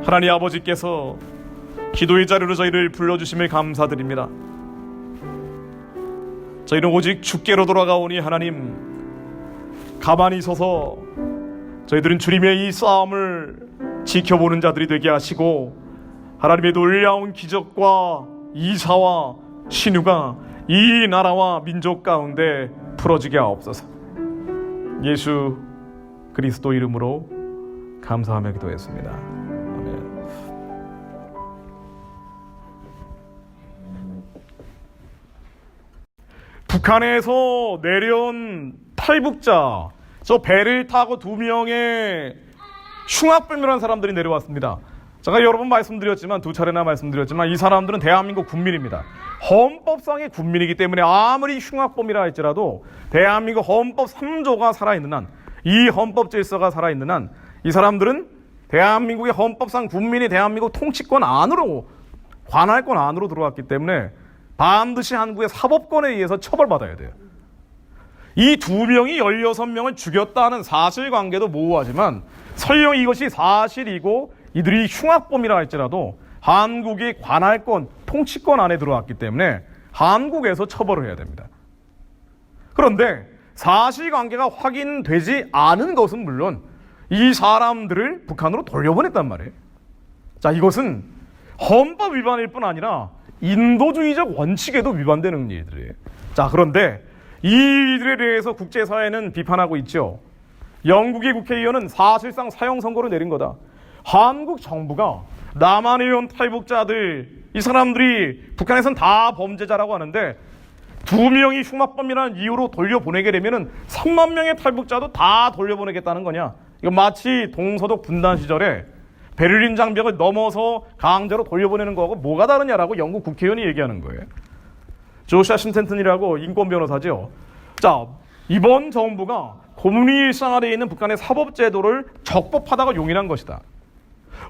하나님 아버지께서 기도의 자리로 저희를 불러주심을 감사드립니다. 저희는 오직 주께로 돌아가오니 하나님, 가만히 서서 저희들은 주님의 이 싸움을 지켜보는 자들이 되게 하시고, 하나님의 놀라운 기적과 이사와 신유가 이 나라와 민족 가운데 풀어지게 하옵소서. 예수 그리스도 이름으로 감사하며 기도했습니다. 아멘. 북한에서 내려온 탈북자, 저 배를 타고 2명의 흉악범이라는 사람들이 내려왔습니다. 제가 여러 번 말씀드렸지만, 2차례나 말씀드렸지만, 이 사람들은 대한민국 국민입니다. 헌법상의 국민이기 때문에 아무리 흉악범이라 할지라도 대한민국 헌법 3조가 살아있는 한, 이 헌법 질서가 살아있는 한, 이 사람들은 대한민국의 헌법상 국민이 대한민국 통치권 안으로, 관할권 안으로 들어왔기 때문에 반드시 한국의 사법권에 의해서 처벌받아야 돼요. 이 2명이 16명을 죽였다는 사실관계도 모호하지만, 설령 이것이 사실이고 이들이 흉악범이라 할지라도 한국의 관할권, 통치권 안에 들어왔기 때문에 한국에서 처벌을 해야 됩니다. 그런데 사실관계가 확인되지 않은 것은 물론 이 사람들을 북한으로 돌려보냈단 말이에요. 자, 이것은 헌법 위반일 뿐 아니라 인도주의적 원칙에도 위반되는 일들이에요. 자, 그런데 이 일들에 대해서 국제사회는 비판하고 있죠. 영국의 국회의원은 사실상 사형 선고를 내린 거다. 한국 정부가 남한에 온 탈북자들, 이 사람들이 북한에선 다 범죄자라고 하는데 2명이 흉악범이라는 이유로 돌려보내게 되면은 3만 명의 탈북자도 다 돌려보내겠다는 거냐? 이거 마치 동서독 분단 시절에 베를린 장벽을 넘어서 강제로 돌려보내는 거하고 뭐가 다르냐라고 영국 국회의원이 얘기하는 거예요. 조슈아 신텐튼이라고 인권 변호사죠. 자, 이번 정부가 고문이 일상 아래에 있는 북한의 사법제도를 적법하다고 용인한 것이다.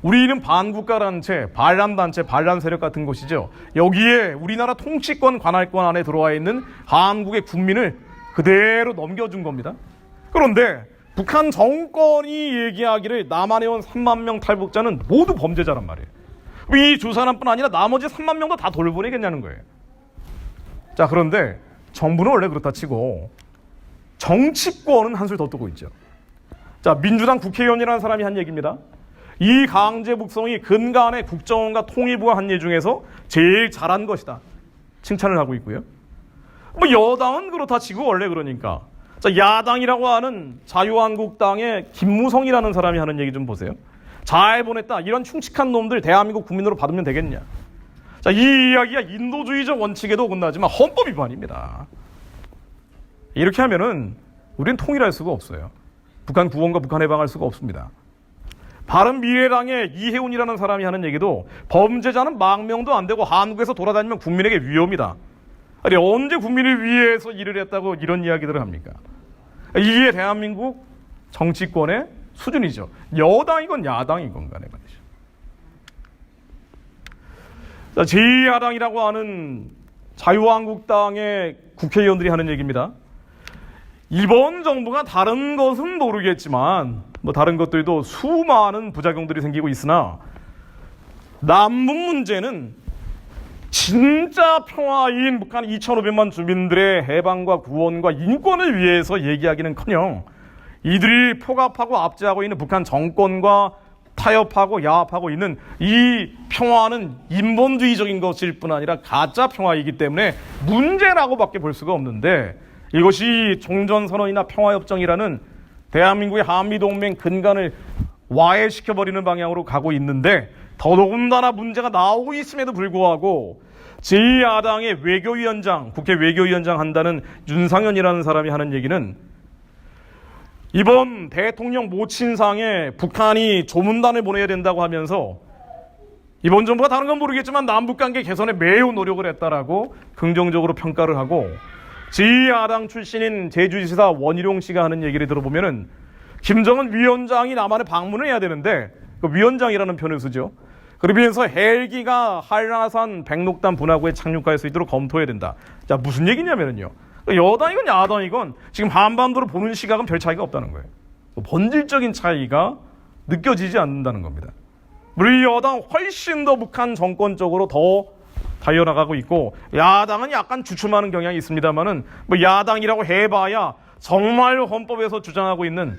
우리는 반국가단체, 반란단체, 반란세력 같은 것이죠. 여기에 우리나라 통치권, 관할권 안에 들어와 있는 한국의 국민을 그대로 넘겨준 겁니다. 그런데 북한 정권이 얘기하기를 남한에 온 3만 명 탈북자는 모두 범죄자란 말이에요. 이 두 사람뿐 아니라 나머지 3만 명도 다 돌려보내겠냐는 거예요. 자, 그런데 정부는 원래 그렇다 치고 정치권은 한술 더 뜨고 있죠. 자, 민주당 국회의원이라는 사람이 한 얘기입니다. 이 강제 북송이 근간에 국정원과 통일부가 한 일 중에서 제일 잘한 것이다. 칭찬을 하고 있고요. 뭐 여당은 그렇다 치고 원래 그러니까. 자, 야당이라고 하는 자유한국당의 김무성이라는 사람이 하는 얘기 좀 보세요. 잘 보냈다. 이런 충직한 놈들 대한민국 국민으로 받으면 되겠냐. 자, 이 이야기가 인도주의적 원칙에도 어긋나지만 헌법 위반입니다. 이렇게 하면은 우리는 통일할 수가 없어요. 북한 구원과 북한 해방할 수가 없습니다. 바른미래당의 이혜훈이라는 사람이 하는 얘기도 범죄자는 망명도 안 되고 한국에서 돌아다니면 국민에게 위험이다. 아니, 언제 국민을 위해서 일을 했다고 이런 이야기들을 합니까? 이게 대한민국 정치권의 수준이죠. 여당이건 야당이건 간에 말이죠. 자, 제2야당이라고 하는 자유한국당의 국회의원들이 하는 얘기입니다. 이번 정부가 다른 것은 모르겠지만 뭐 다른 것들도 수많은 부작용들이 생기고 있으나 남북 문제는 진짜 평화인 북한 2,500만 주민들의 해방과 구원과 인권을 위해서 얘기하기는커녕 이들이 포갑하고 압제하고 있는 북한 정권과 타협하고 야합하고 있는 이 평화는 인본주의적인 것일 뿐 아니라 가짜 평화이기 때문에 문제라고밖에 볼 수가 없는데, 이것이 종전선언이나 평화협정이라는 대한민국의 한미동맹 근간을 와해시켜버리는 방향으로 가고 있는데, 더더군다나 문제가 나오고 있음에도 불구하고 제2야당의 외교위원장, 국회 외교위원장 한다는 윤상현이라는 사람이 하는 얘기는 이번 대통령 모친상에 북한이 조문단을 보내야 된다고 하면서 이번 정부가 다른 건 모르겠지만 남북관계 개선에 매우 노력을 했다라고 긍정적으로 평가를 하고, 제2야당 출신인 제주지사 원희룡 씨가 하는 얘기를 들어보면은 김정은 위원장이 남한에 방문을 해야 되는데, 그 위원장이라는 표현을 쓰죠. 그러면서 헬기가 한라산 백록담 분화구에 착륙할 수 있도록 검토해야 된다. 자, 무슨 얘기냐면요. 여당이건 야당이건 지금 한반도를 보는 시각은 별 차이가 없다는 거예요. 본질적인 차이가 느껴지지 않는다는 겁니다. 우리 여당 훨씬 더 북한 정권 쪽으로 더 달려나가고 있고, 야당은 약간 주춤하는 경향이 있습니다만은 뭐 야당이라고 해봐야 정말 헌법에서 주장하고 있는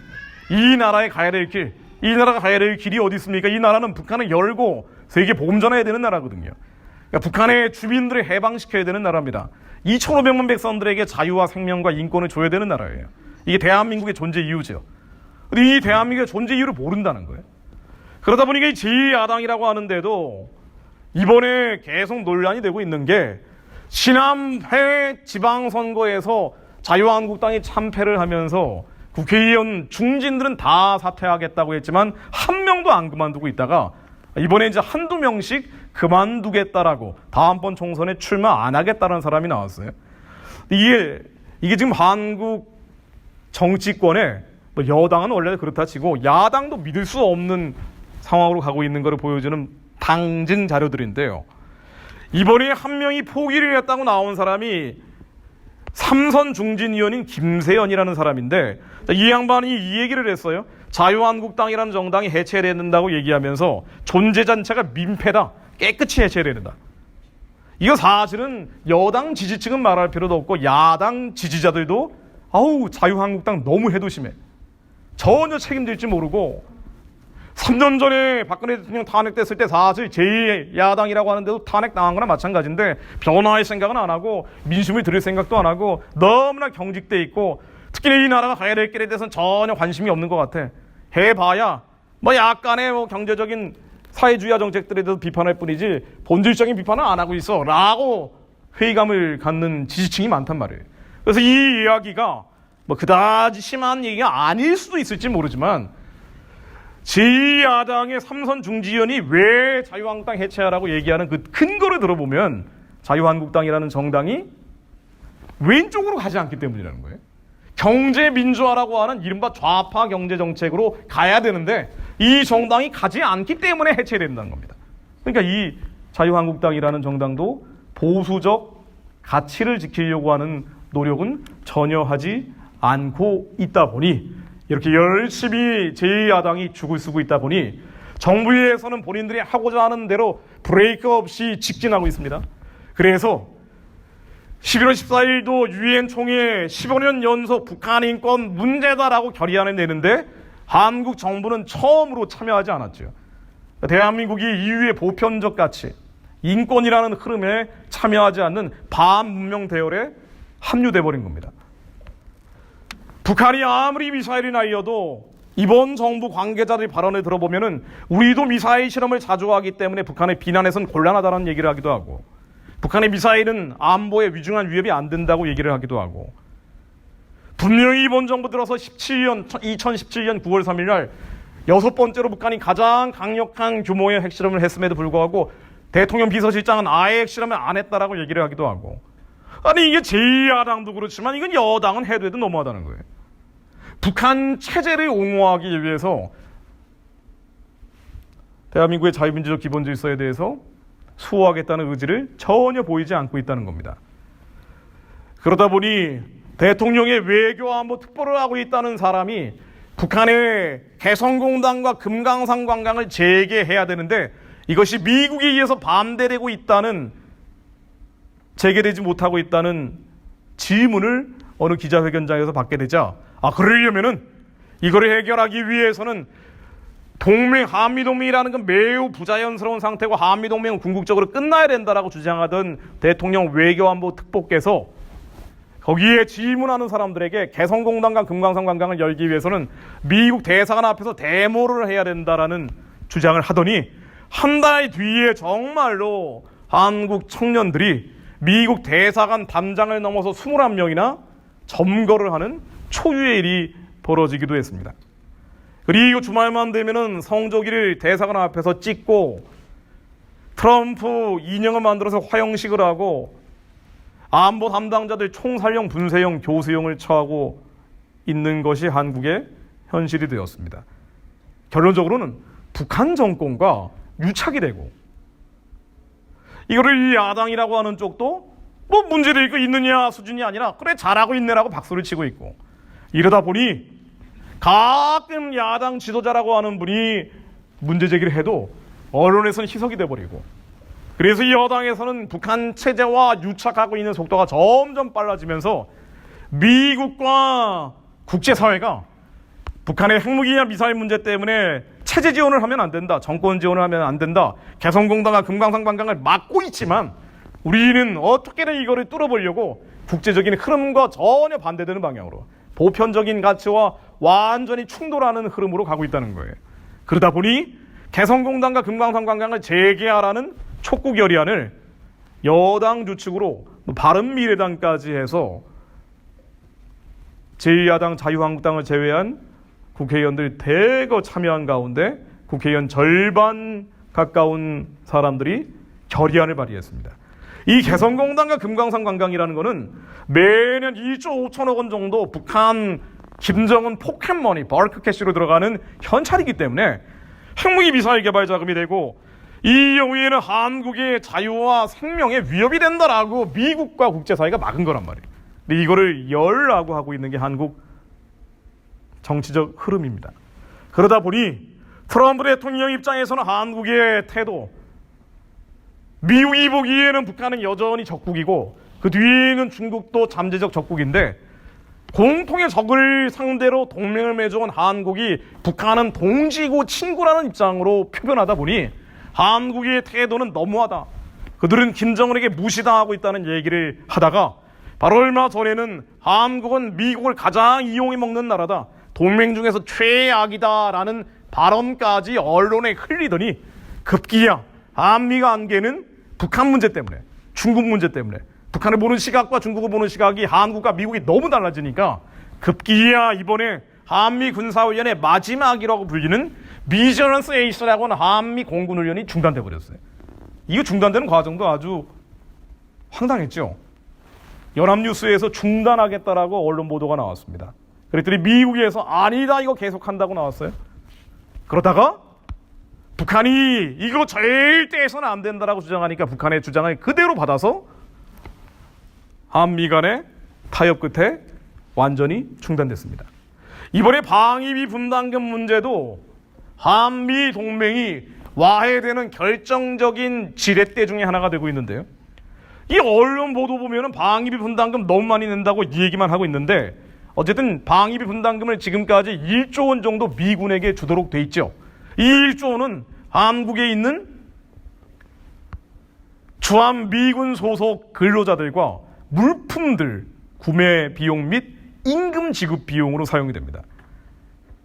이 나라에 가야 될 길, 이 나라가 가야 될 길이 어디 있습니까? 이 나라는 북한을 열고 세계 보험전해야 되는 나라거든요. 그러니까 북한의 주민들을 해방시켜야 되는 나라입니다. 2,500만 백성들에게 자유와 생명과 인권을 줘야 되는 나라예요. 이게 대한민국의 존재 이유죠. 근데 이 대한민국의 존재 이유를 모른다는 거예요. 그러다 보니까 이 제2야당이라고 하는데도 이번에 계속 논란이 되고 있는 게, 지난해 지방선거에서 자유한국당이 참패를 하면서 국회의원 중진들은 다 사퇴하겠다고 했지만 한 명도 안 그만두고 있다가 이번에 이제 한두 명씩 그만두겠다라고 다음번 총선에 출마 안 하겠다는 사람이 나왔어요. 이게 지금 한국 정치권에, 뭐 여당은 원래 그렇다 치고 야당도 믿을 수 없는 상황으로 가고 있는 것을 보여주는 당증 자료들인데요. 이번에 한 명이 포기를 했다고 나온 사람이 삼선 중진 의원인 김세연이라는 사람인데, 이 양반이 이 얘기를 했어요. 자유한국당이라는 정당이 해체해야 된다고 얘기하면서 존재 자체가 민폐다, 깨끗이 해체해야 된다. 이거 사실은 여당 지지층은 말할 필요도 없고 야당 지지자들도 아우 자유한국당 너무 해도심해, 전혀 책임질지 모르고, 3년 전에 박근혜 대통령 탄핵됐을 때 사실 제2야당이라고 하는데도 탄핵당한 거나 마찬가지인데 변화할 생각은 안 하고 민심을 들을 생각도 안 하고 너무나 경직돼 있고, 특히 이 나라가 가야 될 길에 대해서는 전혀 관심이 없는 것 같아. 해봐야 뭐 약간의 뭐 경제적인 사회주의화 정책들에 대해서 비판할 뿐이지 본질적인 비판은 안 하고 있어 라고 회의감을 갖는 지지층이 많단 말이에요. 그래서 이 이야기가 뭐 그다지 심한 얘기가 아닐 수도 있을지 모르지만, 제2야당의 삼선 중지위원이 왜 자유한국당 해체하라고 얘기하는 그 근거를 들어보면 자유한국당이라는 정당이 왼쪽으로 가지 않기 때문이라는 거예요. 경제민주화라고 하는 이른바 좌파 경제정책으로 가야 되는데 이 정당이 가지 않기 때문에 해체된다는 겁니다. 그러니까 이 자유한국당이라는 정당도 보수적 가치를 지키려고 하는 노력은 전혀 하지 않고 있다 보니, 이렇게 열심히 제2야당이 죽을 쓰고 있다 보니 정부에서는 본인들이 하고자 하는 대로 브레이크 없이 직진하고 있습니다. 그래서 11월 14일도 유엔 총회 15년 연속 북한 인권 문제다라고 결의안을 내는데 한국 정부는 처음으로 참여하지 않았죠. 대한민국이 이유의 보편적 가치, 인권이라는 흐름에 참여하지 않는 반문명 대열에 합류돼 버린 겁니다. 북한이 아무리 미사일이 날려도 이번 정부 관계자들의 발언을 들어보면은 우리도 미사일 실험을 자주 하기 때문에 북한을 비난해서는 곤란하다는 얘기를 하기도 하고, 북한의 미사일은 안보에 위중한 위협이 안 된다고 얘기를 하기도 하고, 분명히 이번 정부 들어서 2017년 9월 3일 날 6번째로 북한이 가장 강력한 규모의 핵실험을 했음에도 불구하고 대통령 비서실장은 아예 핵실험을 안 했다라고 얘기를 하기도 하고, 아니 이게 제2야당도 그렇지만 이건 여당은 해도 해도 너무하다는 거예요. 북한 체제를 옹호하기 위해서 대한민국의 자유민주적 기본 질서에 대해서 수호하겠다는 의지를 전혀 보이지 않고 있다는 겁니다. 그러다 보니 대통령의 외교안보 특보를 하고 있다는 사람이 북한의 개성공단과 금강산 관광을 재개해야 되는데 이것이 미국에 의해서 반대되고 있다는, 재개되지 못하고 있다는 질문을 어느 기자회견장에서 받게 되자, 그러려면은 이거를 해결하기 위해서는 한미동맹이라는 건 매우 부자연스러운 상태고 한미동맹은 궁극적으로 끝나야 된다라고 주장하던 대통령 외교안보 특보께서 거기에 질문하는 사람들에게 개성공단과 금강산 관광을 열기 위해서는 미국 대사관 앞에서 데모를 해야 된다라는 주장을 하더니 한 달 뒤에 정말로 한국 청년들이 미국 대사관 담장을 넘어서 21명이나 점거를 하는 초유의 일이 벌어지기도 했습니다. 그리고 주말만 되면은 성조기를 대사관 앞에서 찍고 트럼프 인형을 만들어서 화형식을 하고 안보 담당자들 총살형, 분쇄형, 교수형을 처하고 있는 것이 한국의 현실이 되었습니다. 결론적으로는 북한 정권과 유착이 되고 이거를 이 야당이라고 하는 쪽도 뭐 문제를 있느냐 수준이 아니라 그래 잘하고 있네라고 박수를 치고 있고, 이러다 보니 가끔 야당 지도자라고 하는 분이 문제 제기를 해도 언론에서는 희석이 돼버리고, 그래서 이 여당에서는 북한 체제와 유착하고 있는 속도가 점점 빨라지면서 미국과 국제사회가 북한의 핵무기나 미사일 문제 때문에 체제 지원을 하면 안 된다, 정권 지원을 하면 안 된다, 개성공단과 금강산 관광을 막고 있지만 우리는 어떻게든 이거를 뚫어보려고 국제적인 흐름과 전혀 반대되는 방향으로 보편적인 가치와 완전히 충돌하는 흐름으로 가고 있다는 거예요. 그러다 보니 개성공단과 금강산 관광을 재개하라는 촉구 결의안을 여당 주축으로 바른미래당까지 해서 제2야당 자유한국당을 제외한 국회의원들이 대거 참여한 가운데 국회의원 절반 가까운 사람들이 결의안을 발의했습니다. 이 개성공단과 금강산 관광이라는 거는 매년 1조 5천억 원 정도 북한 김정은 포켓머니 벌크 캐시로 들어가는 현찰이기 때문에 핵무기 미사일 개발 자금이 되고, 이 경우에는 한국의 자유와 생명에 위협이 된다라고 미국과 국제사회가 막은 거란 말이에요. 근데 이거를 열라고 하고 있는 게 한국 정치적 흐름입니다. 그러다 보니 트럼프 대통령 입장에서는 한국의 태도, 미국이 보기에는 북한은 여전히 적국이고 그 뒤에는 중국도 잠재적 적국인데, 공통의 적을 상대로 동맹을 맺어온 한국이 북한은 동지고 친구라는 입장으로 표현하다 보니 한국의 태도는 너무하다, 그들은 김정은에게 무시당하고 있다는 얘기를 하다가 바로 얼마 전에는 한국은 미국을 가장 이용해 먹는 나라다, 동맹 중에서 최악이다라는 발언까지 언론에 흘리더니 급기야 한미 관계는 북한 문제 때문에, 중국 문제 때문에, 북한을 보는 시각과 중국을 보는 시각이 한국과 미국이 너무 달라지니까 급기야 이번에 한미 군사훈련의 마지막이라고 불리는 비저런스 에이스라고 하는 한미 공군훈련이 중단돼 버렸어요. 이거 중단되는 과정도 아주 황당했죠. 연합뉴스에서 중단하겠다라고 언론 보도가 나왔습니다. 그랬더니 미국에서 아니다, 이거 계속한다고 나왔어요. 그러다가 북한이 이거 절대 해서는 안 된다라고 주장하니까 북한의 주장을 그대로 받아서 한미 간의 타협 끝에 완전히 중단됐습니다. 이번에 방위비 분담금 문제도 한미 동맹이 와해되는 결정적인 지렛대 중에 하나가 되고 있는데요. 이 언론 보도 보면은 방위비 분담금 너무 많이 낸다고 이 얘기만 하고 있는데, 어쨌든 방위비 분담금을 지금까지 1조 원 정도 미군에게 주도록 돼 있죠. 이 1조 원은 한국에 있는 주한 미군 소속 근로자들과 물품들 구매 비용 및 임금 지급 비용으로 사용이 됩니다.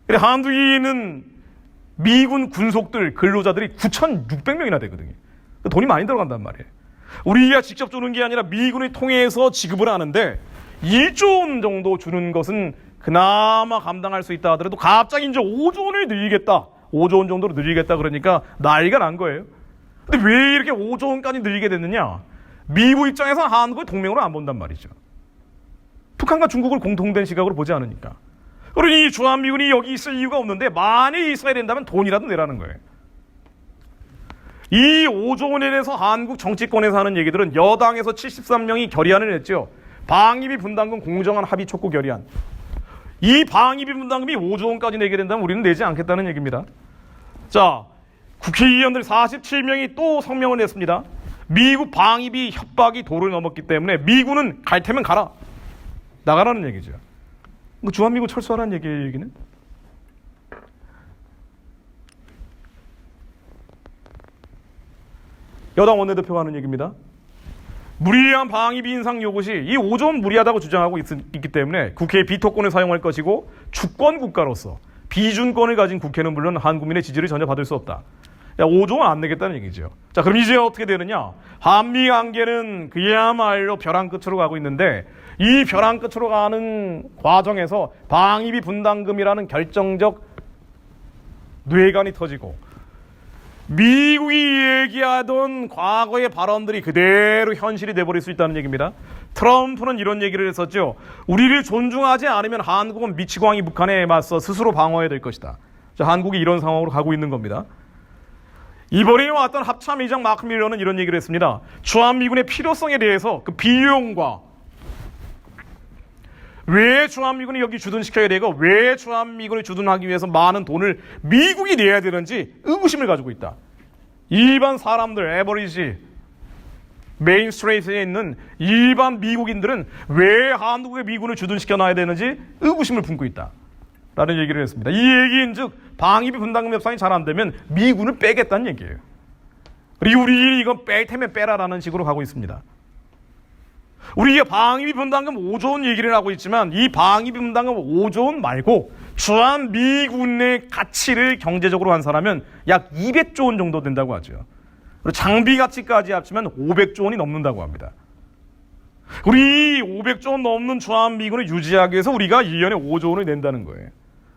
한국에 있는 미군 군속들 근로자들이 9,600명이나 되거든요. 돈이 많이 들어간단 말이에요. 우리가 직접 주는 게 아니라 미군을 통해서 지급을 하는데 1조 원 정도 주는 것은 그나마 감당할 수 있다 하더라도 갑자기 이제 5조 원을 늘리겠다, 5조 원 정도로 늘리겠다 그러니까 난리가 난 거예요. 근데 왜 이렇게 5조 원까지 늘리게 됐느냐? 미국 입장에서 한국을 동맹으로 안 본단 말이죠. 북한과 중국을 공통된 시각으로 보지 않으니까. 그러니 주한미군이 여기 있을 이유가 없는데 만약에 있어야 된다면 돈이라도 내라는 거예요. 이 5조 원에 대해서 한국 정치권에서 하는 얘기들은 여당에서 73명이 결의안을 냈죠. 방위비 분담금 공정한 합의 촉구 결의안. 이 방위비 분담금이 5조 원까지 내게 된다면 우리는 내지 않겠다는 얘기입니다. 자, 국회의원들 47명이 또 성명을 냈습니다. 미국 방위비 협박이 도를 넘었기 때문에 미군은 갈 테면 가라, 나가라는 얘기죠. 주한미군 철수하라는 얘기예요, 여기는. 여당 원내대표가 하는 얘기입니다. 무리한 방위비 인상 요구시 이 5조 원 무리하다고 주장하고 있기 때문에 국회의 비토권을 사용할 것이고 주권 국가로서 비준권을 가진 국회는 물론 한국민의 지지를 전혀 받을 수 없다. 5조 원 안 내겠다는 얘기죠. 자, 그럼 이제 어떻게 되느냐? 한미 관계는 그야말로 벼랑 끝으로 가고 있는데 이 벼랑 끝으로 가는 과정에서 방위비 분담금이라는 결정적 뇌관이 터지고 미국이 얘기하던 과거의 발언들이 그대로 현실이 돼버릴 수 있다는 얘기입니다. 트럼프는 이런 얘기를 했었죠. 우리를 존중하지 않으면 한국은 미치광이 북한에 맞서 스스로 방어해야 될 것이다. 자, 한국이 이런 상황으로 가고 있는 겁니다. 이번에 왔던 합참의장 마크 밀러는 이런 얘기를 했습니다. 주한미군의 필요성에 대해서 그 비용과 왜 주한미군이 여기 주둔시켜야 되고 왜 주한미군을 주둔하기 위해서 많은 돈을 미국이 내야 되는지 의구심을 가지고 있다. 일반 사람들, 에버리지 메인 스트레이트에 있는 일반 미국인들은 왜 한국의 미군을 주둔시켜 놔야 되는지 의구심을 품고 있다 라는 얘기를 했습니다. 이 얘기인즉 방위비 분담금 협상이 잘 안 되면 미군을 빼겠다는 얘기예요. 그리고 우리 이건 뺄 테면 빼라라는 식으로 가고 있습니다. 우리가 방위비 분담금 5조 원 얘기를 하고 있지만 이 방위비 분담금 5조 원 말고 주한미군의 가치를 경제적으로 환산하면 약 200조 원 정도 된다고 하죠. 그리고 장비 가치까지 합치면 500조 원이 넘는다고 합니다. 우리 500조 원 넘는 주한미군을 유지하기 위해서 우리가 1년에 5조 원을 낸다는 거예요.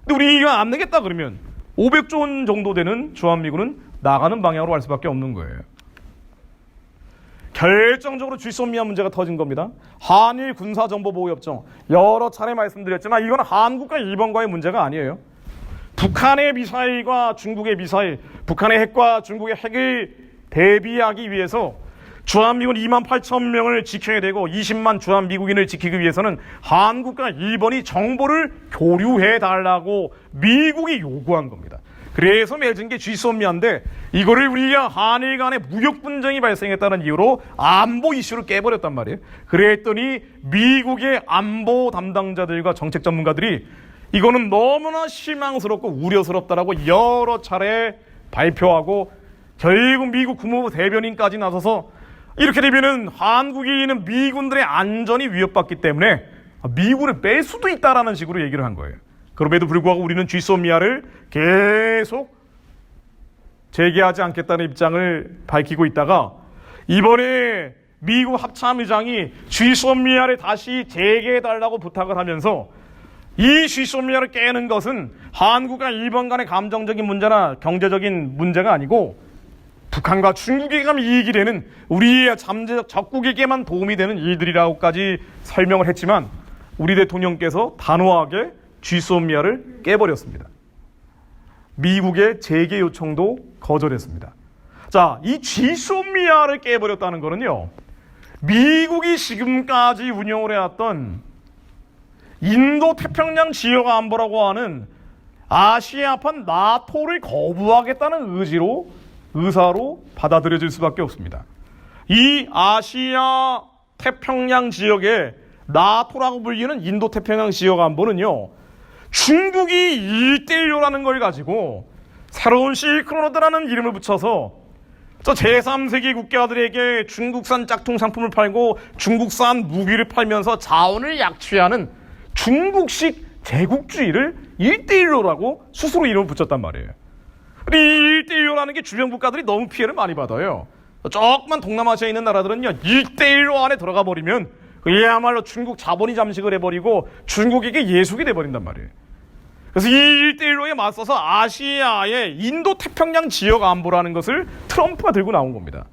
근데 우리가 안 내겠다 그러면 500조 원 정도 되는 주한미군은 나가는 방향으로 갈 수밖에 없는 거예요. 결정적으로 쥐소미아 문제가 터진 겁니다. 한일 군사정보보호협정 여러 차례 말씀드렸지만 이건 한국과 일본과의 문제가 아니에요. 북한의 미사일과 중국의 미사일, 북한의 핵과 중국의 핵을 대비하기 위해서 주한미군 28,000명을 지켜야 되고 20만 주한미국인을 지키기 위해서는 한국과 일본이 정보를 교류해달라고 미국이 요구한 겁니다. 그래서 맺은 게 쥐소미아인데 이거를 우리가 한일 간의 무역 분쟁이 발생했다는 이유로 안보 이슈를 깨버렸단 말이에요. 그랬더니 미국의 안보 담당자들과 정책 전문가들이 이거는 너무나 실망스럽고 우려스럽다라고 여러 차례 발표하고 결국 미국 국무부 대변인까지 나서서 이렇게 되면은 한국인은 미군들의 안전이 위협받기 때문에 미군을 뺄 수도 있다라는 식으로 얘기를 한 거예요. 그럼에도 불구하고 우리는 쥐소미아를 계속 재개하지 않겠다는 입장을 밝히고 있다가 이번에 미국 합참의장이 쥐소미아를 다시 재개해달라고 부탁을 하면서 이 쥐소미아를 깨는 것은 한국과 일본 간의 감정적인 문제나 경제적인 문제가 아니고 북한과 중국에게만 이익이 되는 우리의 잠재적 적국에게만 도움이 되는 일들이라고까지 설명을 했지만 우리 대통령께서 단호하게 쥐소미아를 깨버렸습니다. 미국의 재개 요청도 거절했습니다. 자, 이 쥐소미아를 깨버렸다는 거는요, 미국이 지금까지 운영을 해왔던 인도 태평양 지역 안보라고 하는 아시아판 나토를 거부하겠다는 의사로 받아들여질 수밖에 없습니다. 이 아시아 태평양 지역의 나토라고 불리는 인도 태평양 지역 안보는요, 중국이 1대1로라는 걸 가지고 새로운 실크로드라는 이름을 붙여서 저 제3세계 국가들에게 중국산 짝퉁 상품을 팔고 중국산 무기를 팔면서 자원을 약취하는 중국식 제국주의를 1대1로라고 스스로 이름을 붙였단 말이에요. 이 1대1로라는 게 주변 국가들이 너무 피해를 많이 받아요. 조금만 동남아시아에 있는 나라들은요, 1대1로 안에 들어가 버리면 그야말로 중국 자본이 잠식을 해버리고 중국에게 예속이 돼버린단 말이에요. 그래서 이 1대1로에 맞서서 아시아의 인도 태평양 지역 안보라는 것을 트럼프가 들고 나온 겁니다.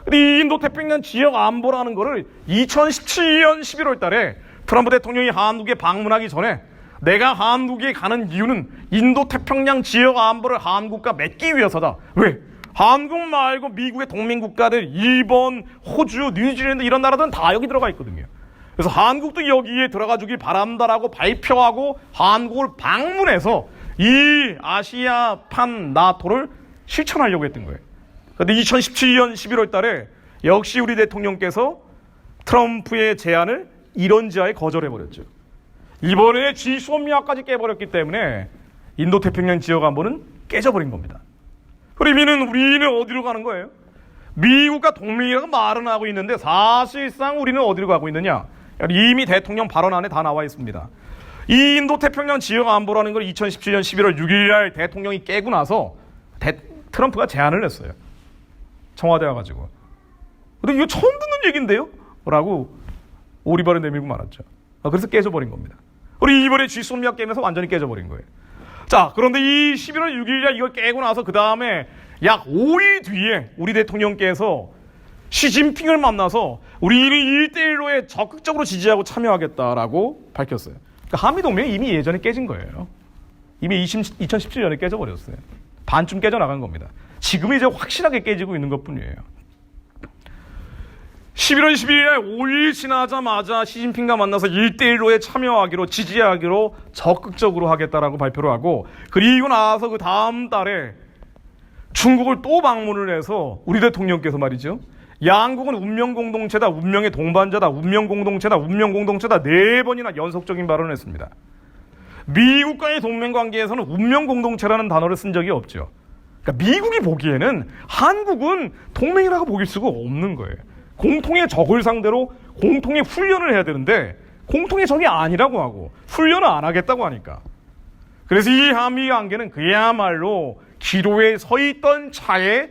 근데 이 인도 태평양 지역 안보라는 거를 2017년 11월 달에 트럼프 대통령이 한국에 방문하기 전에 내가 한국에 가는 이유는 인도 태평양 지역 안보를 한국과 맺기 위해서다. 왜? 한국 말고 미국의 동맹국가들 일본, 호주, 뉴질랜드 이런 나라들은 다 여기 들어가 있거든요. 그래서 한국도 여기에 들어가 주길 바란다라고 발표하고 한국을 방문해서 이 아시아판 나토를 실천하려고 했던 거예요. 그런데 2017년 11월 달에 역시 우리 대통령께서 트럼프의 제안을 이런지하에 거절해버렸죠. 이번에 쥐소미아까지 깨버렸기 때문에 인도태평양 지역 안보는 깨져버린 겁니다. 그러면은 우리는 어디로 가는 거예요? 미국과 동맹이라고 말은 하고 있는데 사실상 우리는 어디로 가고 있느냐? 이미 대통령 발언 안에 다 나와 있습니다. 이 인도태평양 지역 안보라는 걸 2017년 11월 6일 날 대통령이 깨고 나서 트럼프가 제안을 했어요. 청와대 와가지고. 근데 이거 처음 듣는 얘기인데요? 라고 오리발을 내밀고 말았죠. 그래서 깨져버린 겁니다. 우리 이번에 쥐소미아 게임에서 완전히 깨져버린 거예요. 자, 그런데 이 11월 6일날 이걸 깨고 나서 그 다음에 약 5일 뒤에 우리 대통령께서 시진핑을 만나서 우리는 1대1로에 적극적으로 지지하고 참여하겠다라고 밝혔어요. 그러니까 한미동맹이 이미 예전에 깨진 거예요. 이미 2017년에 깨져버렸어요. 반쯤 깨져나간 겁니다. 지금은 이제 확실하게 깨지고 있는 것뿐이에요. 11월 12일 날 5일 지나자마자 시진핑과 만나서 1대1로에 참여하기로 지지하기로 적극적으로 하겠다라고 발표를 하고, 그리고 나서 그 다음 달에 중국을 또 방문을 해서 우리 대통령께서 말이죠, 양국은 운명 공동체다, 운명의 동반자다, 운명 공동체다, 운명 공동체다 4번이나 연속적인 발언을 했습니다. 미국과의 동맹 관계에서는 운명 공동체라는 단어를 쓴 적이 없죠. 그러니까 미국이 보기에는 한국은 동맹이라고 보길 수가 없는 거예요. 공통의 적을 상대로 공통의 훈련을 해야 되는데 공통의 적이 아니라고 하고 훈련을 안 하겠다고 하니까, 그래서 이 한미 관계는 그야말로 기로에 서 있던 차에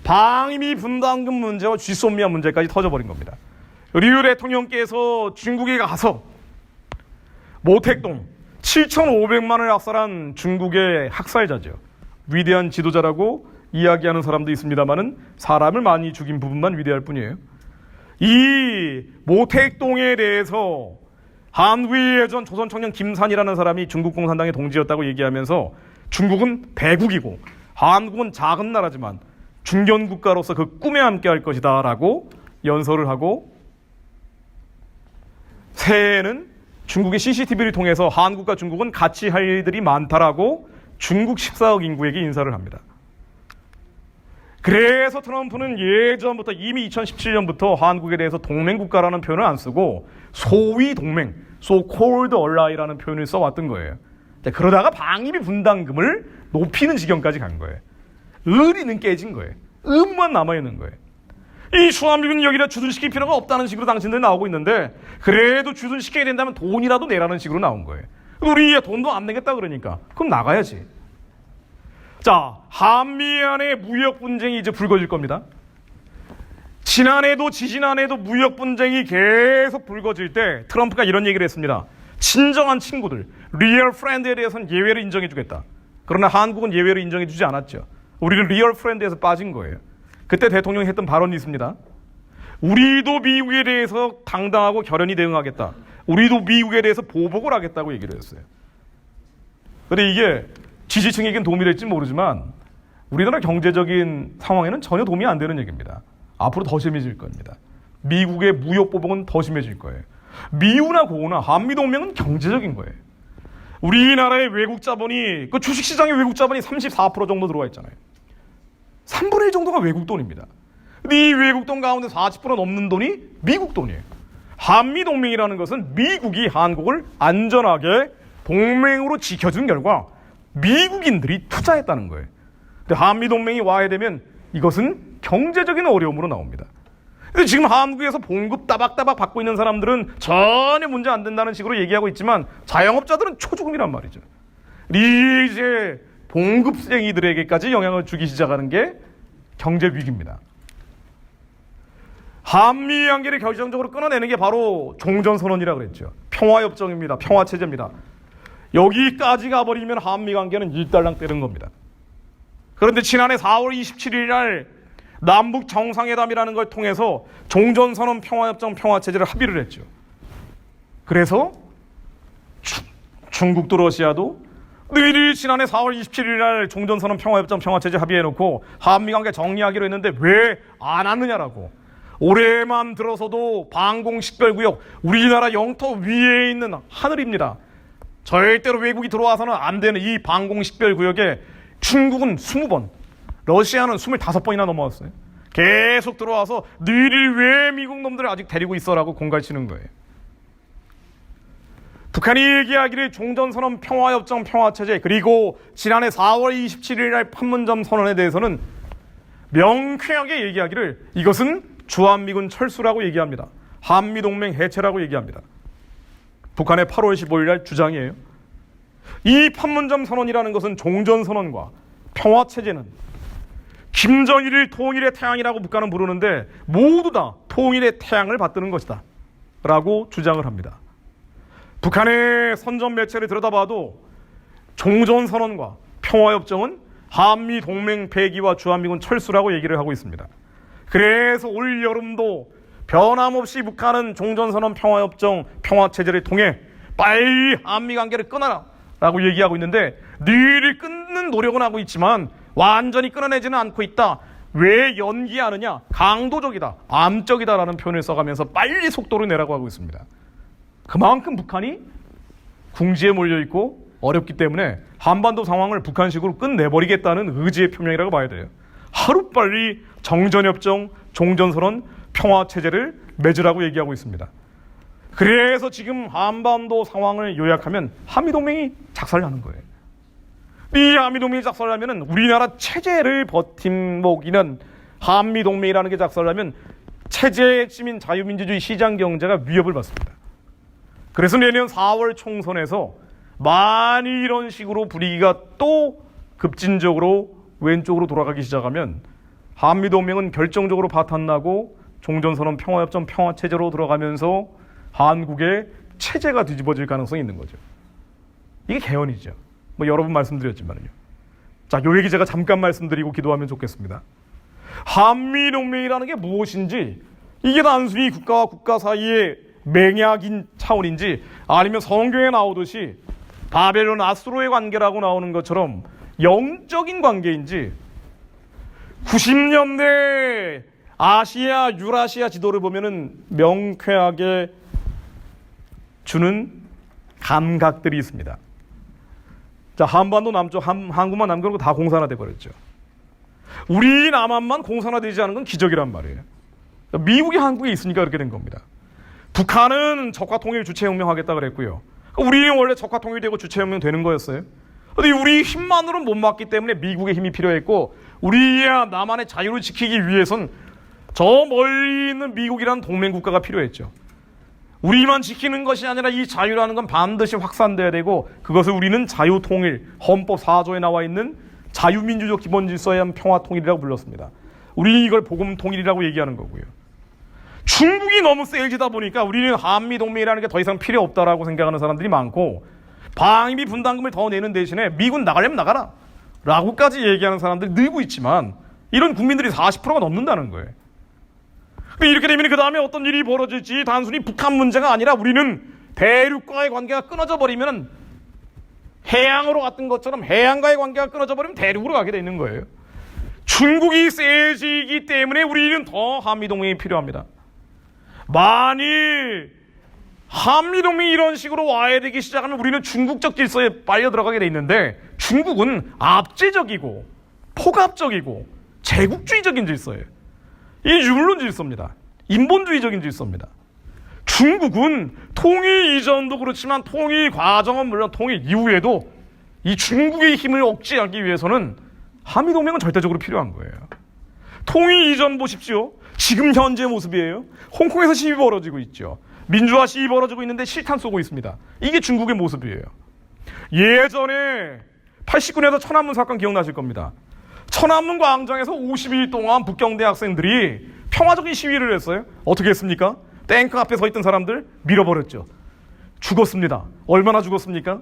방위비 분담금 문제와 쥐소미아 문제까지 터져버린 겁니다. 리우 대통령께서 중국에 가서 모택동 7,500만을 학살한 중국의 학살자죠. 위대한 지도자라고 이야기하는 사람도 있습니다만은 사람을 많이 죽인 부분만 위대할 뿐이에요. 이 모택동에 대해서 한국의 예전 조선청년 김산이라는 사람이 중국 공산당의 동지였다고 얘기하면서 중국은 대국이고 한국은 작은 나라지만 중견국가로서 그 꿈에 함께할 것이다 라고 연설을 하고, 새해에는 중국의 CCTV를 통해서 한국과 중국은 같이 할 일들이 많다라고 중국 14억 인구에게 인사를 합니다. 그래서 트럼프는 예전부터 이미 2017년부터 한국에 대해서 동맹국가라는 표현을 안 쓰고 소위 동맹, so-called ally라는 표현을 써왔던 거예요. 그러다가 방위비 분담금을 높이는 지경까지 간 거예요. 의리는 깨진 거예요. 음만 남아있는 거예요. 이 주한미군 여기다 주둔시킬 필요가 없다는 식으로 당신들 나오고 있는데, 그래도 주둔시켜야 된다면 돈이라도 내라는 식으로 나온 거예요. 우리 돈도 안 내겠다 그러니까 그럼 나가야지. 자, 한미 간의 무역 분쟁이 이제 불거질 겁니다. 지난해도 지지난해도 무역 분쟁이 계속 불거질 때 트럼프가 이런 얘기를 했습니다. 진정한 친구들, 리얼 프렌드에 대해서는 예외를 인정해 주겠다. 그러나 한국은 예외를 인정해 주지 않았죠. 우리는 리얼 프렌드에서 빠진 거예요. 그때 대통령이 했던 발언이 있습니다. 우리도 미국에 대해서 당당하고 결연히 대응하겠다. 우리도 미국에 대해서 보복을 하겠다고 얘기를 했어요. 그런데 이게 지지층에겐 도움이 될지 모르지만 우리나라 경제적인 상황에는 전혀 도움이 안 되는 얘기입니다. 앞으로 더 심해질 겁니다. 미국의 무역 보복은 더 심해질 거예요. 미우나 고우나 한미동맹은 경제적인 거예요. 우리나라의 외국 자본이, 그 주식시장의 외국 자본이 34% 정도 들어와 있잖아요. 3분의 1 정도가 외국 돈입니다. 근데 이 외국 돈 가운데 40% 넘는 돈이 미국 돈이에요. 한미동맹이라는 것은 미국이 한국을 안전하게 동맹으로 지켜준 결과 미국인들이 투자했다는 거예요. 근데 한미동맹이 와야 되면 이것은 경제적인 어려움으로 나옵니다. 근데 지금 한국에서 봉급 따박따박 받고 있는 사람들은 전혀 문제 안 된다는 식으로 얘기하고 있지만 자영업자들은 초죽음이란 말이죠. 이제 봉급쟁이들에게까지 영향을 주기 시작하는 게 경제 위기입니다. 한미 관계를 결정적으로 끊어내는 게 바로 종전선언이라고 그랬죠. 평화협정입니다. 평화체제입니다. 여기까지 가버리면 한미 관계는 일단락 되는 겁니다. 그런데 지난해 4월 27일 날 남북 정상회담이라는 걸 통해서 종전선언 평화협정 평화체제를 합의를 했죠. 그래서 중국도 러시아도 너희들이 지난해 4월 27일 날 종전선언 평화협정 평화체제 합의해놓고 한미관계 정리하기로 했는데 왜 안 하느냐라고. 올해만 들어서도 방공식별구역, 우리나라 영토 위에 있는 하늘입니다. 절대로 외국이 들어와서는 안 되는 이 방공식별구역에 중국은 20번, 러시아는 25번이나 넘어왔어요. 계속 들어와서 너희들 왜 미국 놈들을 아직 데리고 있어라고 공갈치는 거예요. 북한이 얘기하기를 종전선언 평화협정 평화체제, 그리고 지난해 4월 27일 날 판문점 선언에 대해서는 명쾌하게 얘기하기를 이것은 주한미군 철수라고 얘기합니다. 한미동맹 해체라고 얘기합니다. 북한의 8월 15일 날 주장이에요. 이 판문점 선언이라는 것은 종전선언과 평화체제는 김정일을 통일의 태양이라고 북한은 부르는데 모두 다 통일의 태양을 받드는 것이다 라고 주장을 합니다. 북한의 선전 매체를 들여다봐도 종전선언과 평화협정은 한미동맹 폐기와 주한미군 철수라고 얘기를 하고 있습니다. 그래서 올 여름도 변함없이 북한은 종전선언 평화협정 평화체제를 통해 빨리 한미관계를 끊어라 라고 얘기하고 있는데 늘 끊는 노력은 하고 있지만 완전히 끊어내지는 않고 있다. 왜 연기하느냐? 강도적이다, 암적이다라는 표현을 써가면서 빨리 속도를 내라고 하고 있습니다. 그만큼 북한이 궁지에 몰려있고 어렵기 때문에 한반도 상황을 북한식으로 끝내버리겠다는 의지의 표명이라고 봐야 돼요. 하루빨리 정전협정, 종전선언, 평화체제를 맺으라고 얘기하고 있습니다. 그래서 지금 한반도 상황을 요약하면 한미동맹이 작살나는 거예요. 이 한미동맹이 작살나면 우리나라 체제를 버팀목이는 한미동맹이라는 게 작살나면 체제의 핵심인 자유민주주의 시장경제가 위협을 받습니다. 그래서 내년 4월 총선에서 많이 이런 식으로 분위기가 또 급진적으로 왼쪽으로 돌아가기 시작하면 한미동맹은 결정적으로 파탄나고 종전선언, 평화협정, 평화체제로 들어가면서 한국의 체제가 뒤집어질 가능성이 있는 거죠. 이게 개헌이죠. 뭐 여러 번 말씀드렸지만요. 자, 요 얘기 제가 잠깐 말씀드리고 기도하면 좋겠습니다. 한미동맹이라는 게 무엇인지, 이게 단순히 국가와 국가 사이의 맹약인 차원인지, 아니면 성경에 나오듯이 바벨론 아수르의 관계라고 나오는 것처럼 영적인 관계인지, 90년대 아시아, 유라시아 지도를 보면은 명쾌하게 주는 감각들이 있습니다. 자, 한반도 남쪽, 한국만 남겨놓고 다 공산화돼 버렸죠. 우리 남한만 공산화되지 않은 건 기적이란 말이에요. 미국이 한국에 있으니까 그렇게 된 겁니다. 북한은 적화통일 주체혁명하겠다 그랬고요. 우리는 원래 적화통일되고 주체혁명 되는 거였어요. 근데 우리 힘만으로는 못 막기 때문에 미국의 힘이 필요했고, 우리야 남한의 자유를 지키기 위해선 저 멀리 있는 미국이라는 동맹국가가 필요했죠. 우리만 지키는 것이 아니라 이 자유라는 건 반드시 확산돼야 되고, 그것을 우리는 자유통일, 헌법 4조에 나와 있는 자유민주적 기본질서에 의한 평화통일이라고 불렀습니다. 우리 이걸 복음통일이라고 얘기하는 거고요. 중국이 너무 세지다 보니까 우리는 한미동맹이라는 게 더 이상 필요 없다라고 생각하는 사람들이 많고, 방위비 분담금을 더 내는 대신에 미군 나가려면 나가라 라고까지 얘기하는 사람들이 늘고 있지만, 이런 국민들이 40%가 넘는다는 거예요. 이렇게 되면 그 다음에 어떤 일이 벌어질지, 단순히 북한 문제가 아니라 우리는 대륙과의 관계가 끊어져 버리면, 해양으로 갔던 것처럼 해양과의 관계가 끊어져 버리면 대륙으로 가게 되는 거예요. 중국이 세지기 때문에 우리는 더 한미동맹이 필요합니다. 만일 한미동맹이 이런 식으로 와야 되기 시작하면 우리는 중국적 질서에 빨려 들어가게 돼 있는데, 중국은 압제적이고 포갑적이고 제국주의적인 질서예요. 이게 유물론 질서입니다. 인본주의적인 질서입니다. 중국은 통일 이전도 그렇지만 통일 과정은 물론 통일 이후에도 이 중국의 힘을 억제하기 위해서는 한미동맹은 절대적으로 필요한 거예요. 통일 이전 보십시오. 지금 현재 모습이에요. 홍콩에서 시위 벌어지고 있죠. 민주화 시위 벌어지고 있는데 실탄 쏘고 있습니다. 이게 중국의 모습이에요. 예전에 89년에서 천안문 사건 기억나실 겁니다. 천안문 광장에서 50일 동안 북경대 학생들이 평화적인 시위를 했어요. 어떻게 했습니까? 탱크 앞에 서 있던 사람들 밀어버렸죠. 죽었습니다. 얼마나 죽었습니까?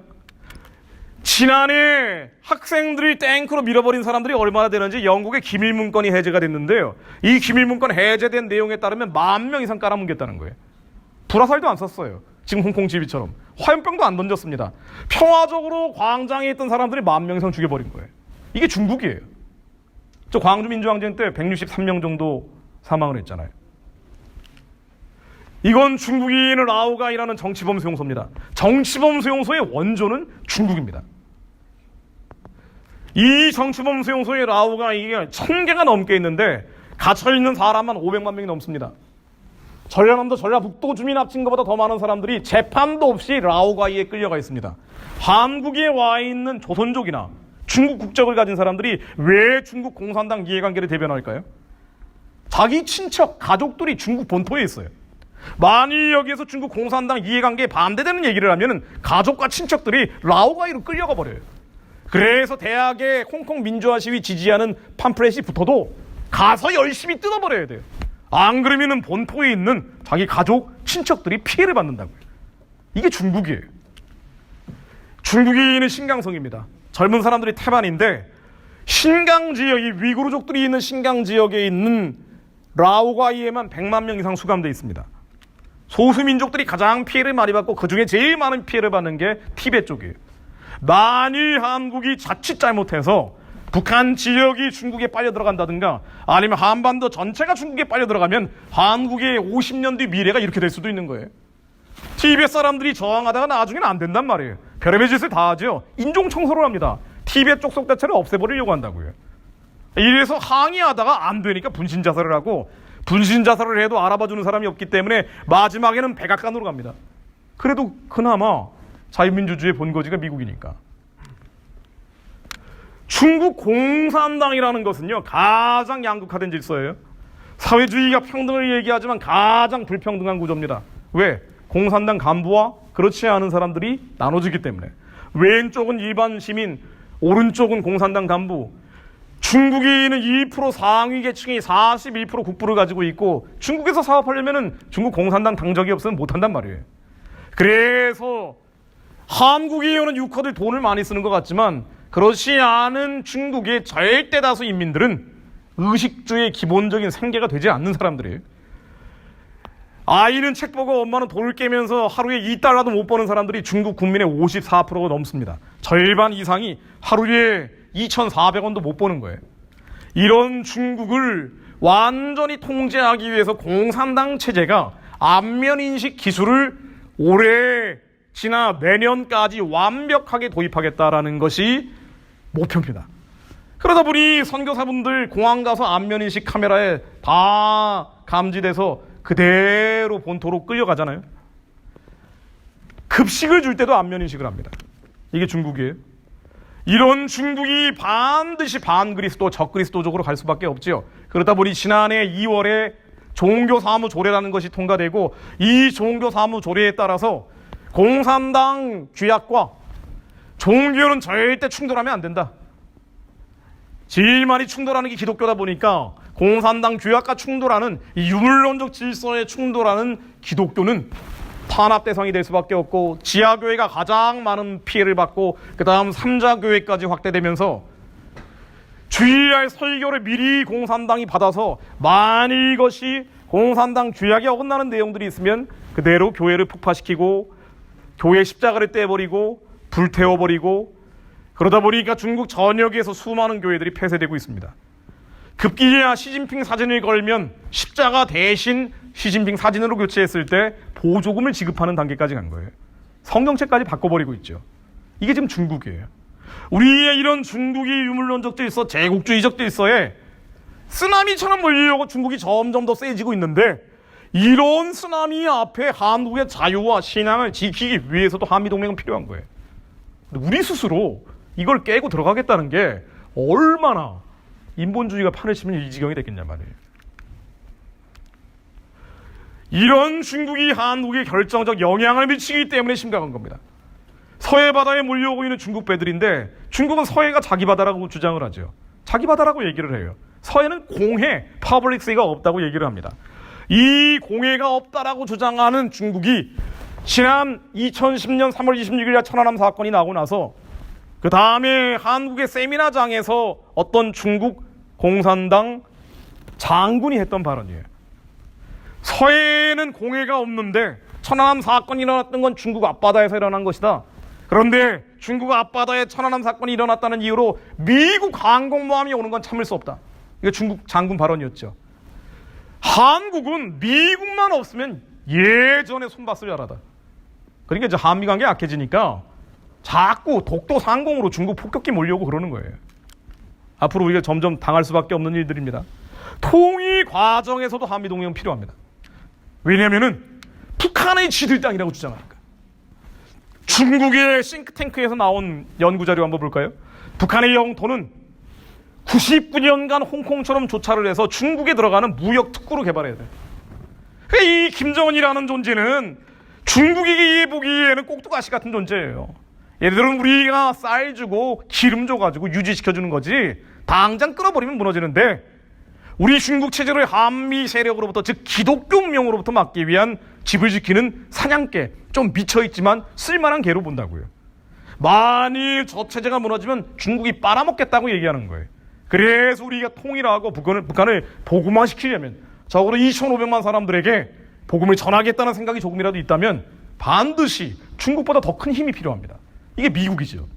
지난해 학생들이 탱크로 밀어버린 사람들이 얼마나 되는지 영국의 기밀문건이 해제가 됐는데요. 이 기밀문건 해제된 내용에 따르면 10,000명 이상 깔아뭉갰다는 거예요. 불화살도 안 썼어요. 지금 홍콩 지휘처럼. 화염병도 안 던졌습니다. 평화적으로 광장에 있던 사람들이 10,000명 이상 죽여버린 거예요. 이게 중국이에요. 저 광주 민주항쟁 때 163명 정도 사망을 했잖아요. 이건 중국인을 라오가이라는 정치범 수용소입니다. 정치범 수용소의 원조는 중국입니다. 이 정치범 수용소의 라오가이가 1,000개가 넘게 있는데 갇혀있는 사람만 500만 명이 넘습니다. 전라남도 전라북도 주민 합친 것보다 더 많은 사람들이 재판도 없이 라오가이에 끌려가 있습니다. 한국에 와 있는 조선족이나 중국 국적을 가진 사람들이 왜 중국 공산당 이해관계를 대변할까요? 자기 친척, 가족들이 중국 본토에 있어요. 만일 여기에서 중국 공산당 이해관계에 반대되는 얘기를 하면 가족과 친척들이 라오가이로 끌려가 버려요. 그래서 대학에 홍콩 민주화 시위 지지하는 팜플렛이 붙어도 가서 열심히 뜯어버려야 돼요. 안 그러면 본토에 있는 자기 가족, 친척들이 피해를 받는다고요. 이게 중국이에요. 중국인은 신강성입니다. 젊은 사람들이 태반인데, 신강 지역이 위구르족들이 있는 신강 지역에 있는 라오가이에만 100만 명 이상 수감되어 있습니다. 소수민족들이 가장 피해를 많이 받고 그중에 제일 많은 피해를 받는 게 티베트 쪽이에요. 만일 한국이 자칫 잘못해서 북한 지역이 중국에 빨려 들어간다든가 아니면 한반도 전체가 중국에 빨려 들어가면 한국의 50년 뒤 미래가 이렇게 될 수도 있는 거예요. 티베트 사람들이 저항하다가 나중에는 안 된단 말이에요. 별의별 짓을 다 하죠. 인종 청소를 합니다. 티베트 족속 자체를 없애버리려고 한다고요. 이래서 항의하다가 안 되니까 분신 자살을 하고, 분신 자살을 해도 알아봐주는 사람이 없기 때문에 마지막에는 백악관으로 갑니다. 그래도 그나마 자유민주주의의 본거지가 미국이니까. 중국 공산당이라는 것은요, 가장 양극화된 질서예요. 사회주의가 평등을 얘기하지만 가장 불평등한 구조입니다. 왜? 공산당 간부와 그렇지 않은 사람들이 나눠지기 때문에. 왼쪽은 일반 시민, 오른쪽은 공산당 간부. 중국인은 2% 상위 계층이 42% 국부를 가지고 있고, 중국에서 사업하려면 중국 공산당 당적이 없으면 못한단 말이에요. 그래서 한국에 오는 유커들 돈을 많이 쓰는 것 같지만, 그렇지 않은 중국의 절대 다수 인민들은 의식주의 기본적인 생계가 되지 않는 사람들이에요. 아이는 책 보고 엄마는 돈을 깨면서 하루에 2달러도 못 버는 사람들이 중국 국민의 54%가 넘습니다. 절반 이상이 하루에 2,400원도 못 버는 거예요. 이런 중국을 완전히 통제하기 위해서 공산당 체제가 안면인식 기술을 올해 지나 내년까지 완벽하게 도입하겠다라는 것이 목표입니다. 그러다 보니 선교사분들 공항 가서 안면인식 카메라에 다 감지돼서 그대로 본토로 끌려가잖아요. 급식을 줄 때도 안면인식을 합니다. 이게 중국이에요. 이런 중국이 반드시 반그리스도, 적그리스도적으로 갈 수밖에 없지요. 그러다 보니 지난해 2월에 종교사무조례라는 것이 통과되고, 이 종교사무조례에 따라서 공산당 규약과 종교는 절대 충돌하면 안 된다. 제일 많이 충돌하는 게 기독교다 보니까 공산당 규약과 충돌하는, 이 유물론적 질서에 충돌하는 기독교는 탄압 대상이 될 수밖에 없고, 지하교회가 가장 많은 피해를 받고, 그 다음 3자교회까지 확대되면서 주일날 설교를 미리 공산당이 받아서 만일 이것이 공산당 규약에 어긋나는 내용들이 있으면 그대로 교회를 폭파시키고 교회 십자가를 떼버리고 불태워버리고, 그러다 보니까 중국 전역에서 수많은 교회들이 폐쇄되고 있습니다. 급기야 시진핑 사진을 걸면 십자가 대신 시진핑 사진으로 교체했을 때 보조금을 지급하는 단계까지 간 거예요. 성경책까지 바꿔버리고 있죠. 이게 지금 중국이에요. 우리의 이런 중국이 유물론적 질서, 제국주의적 질서에 쓰나미처럼 몰리려고 중국이 점점 더 세지고 있는데, 이런 쓰나미 앞에 한국의 자유와 신앙을 지키기 위해서도 한미동맹은 필요한 거예요. 근데 우리 스스로 이걸 깨고 들어가겠다는 게 얼마나 인본주의가 판을 치면 이 지경이 됐겠냐 말이에요. 이런 중국이 한국에 결정적 영향을 미치기 때문에 심각한 겁니다. 서해 바다에 몰려오고 있는 중국 배들인데, 중국은 서해가 자기 바다라고 주장을 하죠. 자기 바다라고 얘기를 해요. 서해는 공해, 퍼블릭 시가 없다고 얘기를 합니다. 이 공해가 없다라고 주장하는 중국이 지난 2010년 3월 26일 천안함 사건이 나고 나서 그 다음에 한국의 세미나장에서 어떤 중국 공산당 장군이 했던 발언이에요. 서해에는 공해가 없는데 천안함 사건이 일어났던 건 중국 앞바다에서 일어난 것이다. 그런데 중국 앞바다에 천안함 사건이 일어났다는 이유로 미국 항공모함이 오는 건 참을 수 없다. 이게 중국 장군 발언이었죠. 한국은 미국만 없으면 예전에 손봤을 자라다. 그러니까 이제 한미 관계가 약해지니까 자꾸 독도 상공으로 중국 폭격기 몰려오고 그러는 거예요. 앞으로 우리가 점점 당할 수밖에 없는 일들입니다. 통일 과정에서도 한미 동맹은 필요합니다. 왜냐하면은 북한의 지들 땅이라고 주장하니까. 중국의 싱크탱크에서 나온 연구 자료 한번 볼까요? 북한의 영토는 99년간 홍콩처럼 조차를 해서 중국에 들어가는 무역 특구로 개발해야 돼. 이 김정은이라는 존재는 중국이 보기에는 꼭두가시 같은 존재예요. 얘들은 우리가 쌀 주고 기름 줘가지고 유지시켜주는 거지, 당장 끌어버리면 무너지는데, 우리 중국 체제를 한미 세력으로부터, 즉 기독교 문명으로부터 막기 위한 집을 지키는 사냥개, 좀 미쳐있지만 쓸만한 개로 본다고요. 만일 저 체제가 무너지면 중국이 빨아먹겠다고 얘기하는 거예요. 그래서 우리가 통일하고 북한을 복음화시키려면, 적어도 2,500만 사람들에게 복음을 전하겠다는 생각이 조금이라도 있다면 반드시 중국보다 더 큰 힘이 필요합니다. 이게 미국이죠.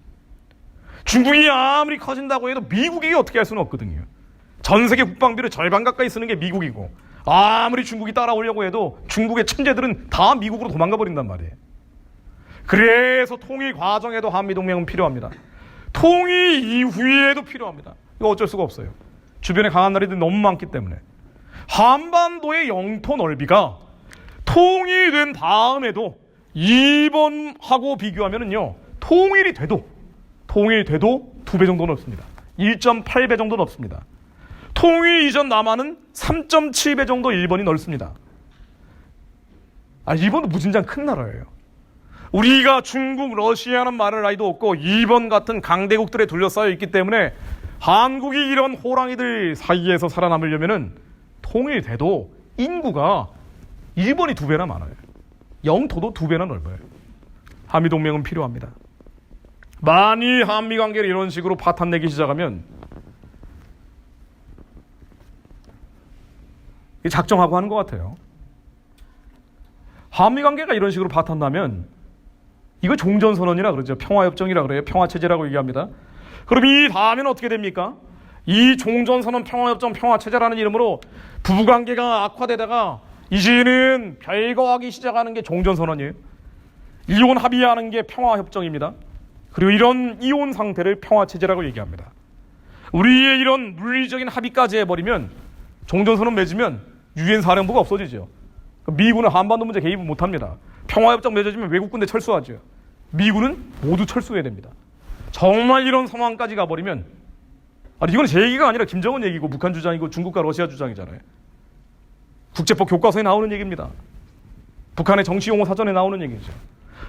중국이 아무리 커진다고 해도 미국이 어떻게 할 수는 없거든요. 전 세계 국방비를 절반 가까이 쓰는 게 미국이고, 아무리 중국이 따라오려고 해도 중국의 천재들은 다 미국으로 도망가 버린단 말이에요. 그래서 통일 과정에도 한미동맹은 필요합니다. 통일 이후에도 필요합니다. 이거 어쩔 수가 없어요. 주변에 강한 나라들이 너무 많기 때문에. 한반도의 영토 넓이가 통일된 다음에도 일본하고 비교하면은요, 통일이 돼도 2배 정도 넓습니다. 1.8배 정도 넓습니다. 통일 이전 남한은 3.7배 정도 일본이 넓습니다. 일본도 무진장 큰 나라예요. 우리가 중국, 러시아는 말할 나위도 없고 일본 같은 강대국들에 둘러싸여 있기 때문에 한국이 이런 호랑이들 사이에서 살아남으려면은 통일돼도 인구가 일본이 2배나 많아요. 영토도 2배나 넓어요. 한미동맹은 필요합니다. 만일 한미관계를 이런 식으로 파탄내기 시작하면 작정하고 하는 것 같아요. 한미관계가 이런 식으로 파탄나면 이거 종전선언이라 그러죠. 평화협정이라 그래요. 평화체제라고 얘기합니다. 그럼 이 다음에는 어떻게 됩니까? 이 종전선언, 평화협정, 평화체제라는 이름으로 부부관계가 악화되다가 이제는 별거하기 시작하는 게 종전선언이에요. 이혼 합의하는 게 평화협정입니다. 그리고 이런 이혼 상태를 평화체제라고 얘기합니다. 우리의 이런 물리적인 합의까지 해버리면, 종전선언 맺으면 유엔 사령부가 없어지죠. 미군은 한반도 문제 개입을 못합니다. 평화협정 맺어지면 외국 군대 철수하죠. 미군은 모두 철수해야 됩니다. 정말 이런 상황까지 가버리면, 이건 제 얘기가 아니라 김정은 얘기고 북한 주장이고 중국과 러시아 주장이잖아요. 국제법 교과서에 나오는 얘기입니다. 북한의 정치용어 사전에 나오는 얘기죠.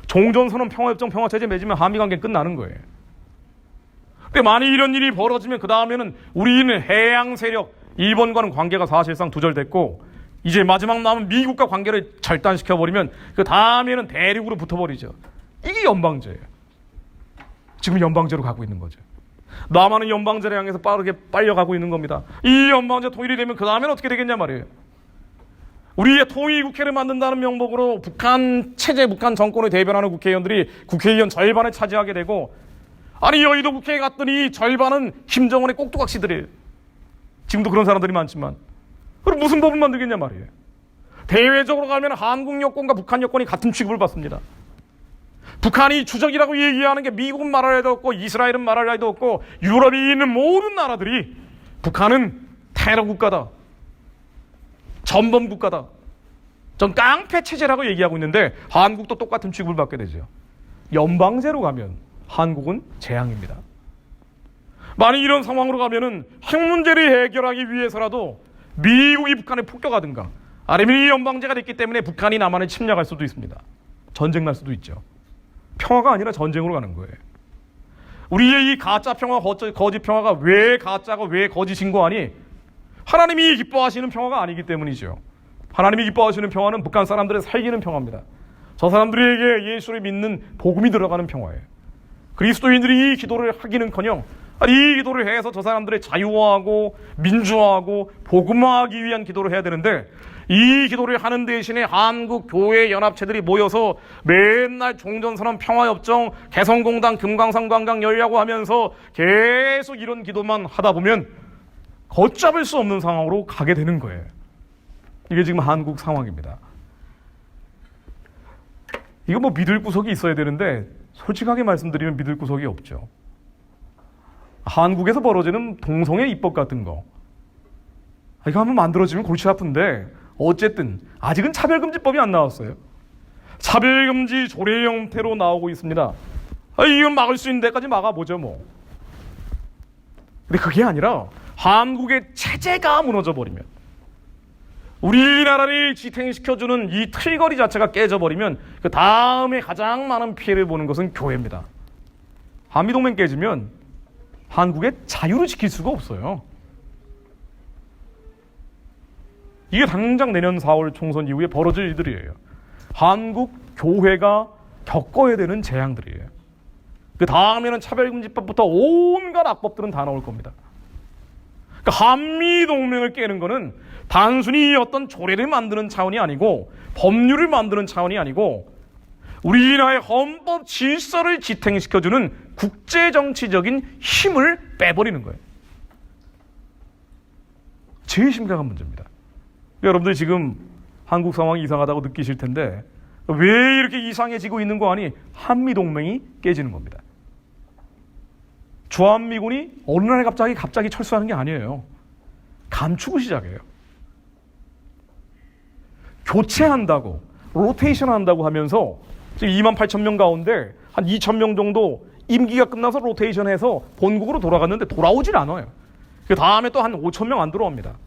종전선언, 평화협정, 평화체제 맺으면 한미관계는 끝나는 거예요. 근데 만약 이런 일이 벌어지면 그 다음에는 우리는 해양 세력, 일본과는 관계가 사실상 두절됐고, 이제 마지막 남은 미국과 관계를 절단시켜버리면 그 다음에는 대륙으로 붙어버리죠. 이게 연방제예요. 지금 연방제로 가고 있는 거죠. 남한은 연방제를 향해서 빠르게 빨려가고 있는 겁니다. 이 연방제 통일이 되면 그 다음에는 어떻게 되겠냐 말이에요. 우리의 통일국회를 만든다는 명목으로 북한 체제, 북한 정권을 대변하는 국회의원들이 국회의원 절반을 차지하게 되고, 여의도 국회에 갔더니 절반은 김정은의 꼭두각시들이에요. 지금도 그런 사람들이 많지만. 그럼 무슨 법을 만들겠냐 말이에요. 대외적으로 가면 한국 여권과 북한 여권이 같은 취급을 받습니다. 북한이 주적이라고 얘기하는 게 미국은 말할 나위도 없고 이스라엘은 말할 나위도 없고 유럽에 있는 모든 나라들이 북한은 테러 국가다, 전범 국가다, 전 깡패 체제라고 얘기하고 있는데 한국도 똑같은 취급을 받게 되죠. 연방제로 가면 한국은 재앙입니다. 만약 이런 상황으로 가면은 핵 문제를 해결하기 위해서라도 미국이 북한을 폭격하든가, 아니면 이 연방제가 됐기 때문에 북한이 남한을 침략할 수도 있습니다. 전쟁 날 수도 있죠. 평화가 아니라 전쟁으로 가는 거예요. 우리의 이 가짜 평화, 거짓 평화가 왜 가짜가 왜 거짓인 거 아니? 하나님이 기뻐하시는 평화가 아니기 때문이죠. 하나님이 기뻐하시는 평화는 북한 사람들의 살기는 평화입니다. 저 사람들에게 예수를 믿는 복음이 들어가는 평화예요. 그리스도인들이 이 기도를 하기는커녕 이 기도를 해서 저 사람들의 자유화하고 민주화하고 복음화하기 위한 기도를 해야 되는데, 이 기도를 하는 대신에 한국 교회 연합체들이 모여서 맨날 종전선언, 평화협정, 개성공단, 금강산 관광 열려고 하면서 계속 이런 기도만 하다 보면 걷잡을 수 없는 상황으로 가게 되는 거예요. 이게 지금 한국 상황입니다. 이거 믿을 구석이 있어야 되는데 솔직하게 말씀드리면 믿을 구석이 없죠. 한국에서 벌어지는 동성애 입법 같은 거, 이거 한번 만들어지면 골치 아픈데, 어쨌든 아직은 차별금지법이 안 나왔어요. 차별금지 조례 형태로 나오고 있습니다. 이건 막을 수 있는 데까지 막아보죠 뭐. 근데 그게 아니라 한국의 체제가 무너져버리면, 우리나라를 지탱시켜주는 이 틀거리 자체가 깨져버리면 그 다음에 가장 많은 피해를 보는 것은 교회입니다. 한미동맹 깨지면 한국의 자유를 지킬 수가 없어요. 이게 당장 내년 4월 총선 이후에 벌어질 일들이에요. 한국 교회가 겪어야 되는 재앙들이에요. 그 다음에는 차별금지법부터 온갖 악법들은 다 나올 겁니다. 그러니까 한미동맹을 깨는 거는 단순히 어떤 조례를 만드는 차원이 아니고, 법률을 만드는 차원이 아니고, 우리나라의 헌법 질서를 지탱시켜주는 국제정치적인 힘을 빼버리는 거예요. 제일 심각한 문제입니다. 여러분들이 지금 한국 상황이 이상하다고 느끼실 텐데 왜 이렇게 이상해지고 있는 거 아니? 한미동맹이 깨지는 겁니다. 주한미군이 어느 날 갑자기 철수하는 게 아니에요. 감추고 시작해요. 교체한다고, 로테이션 한다고 하면서 지금 28,000명 가운데 한 2,000명 정도 임기가 끝나서 로테이션해서 본국으로 돌아갔는데 돌아오질 않아요. 그 다음에 또 한 5,000명 안 들어옵니다.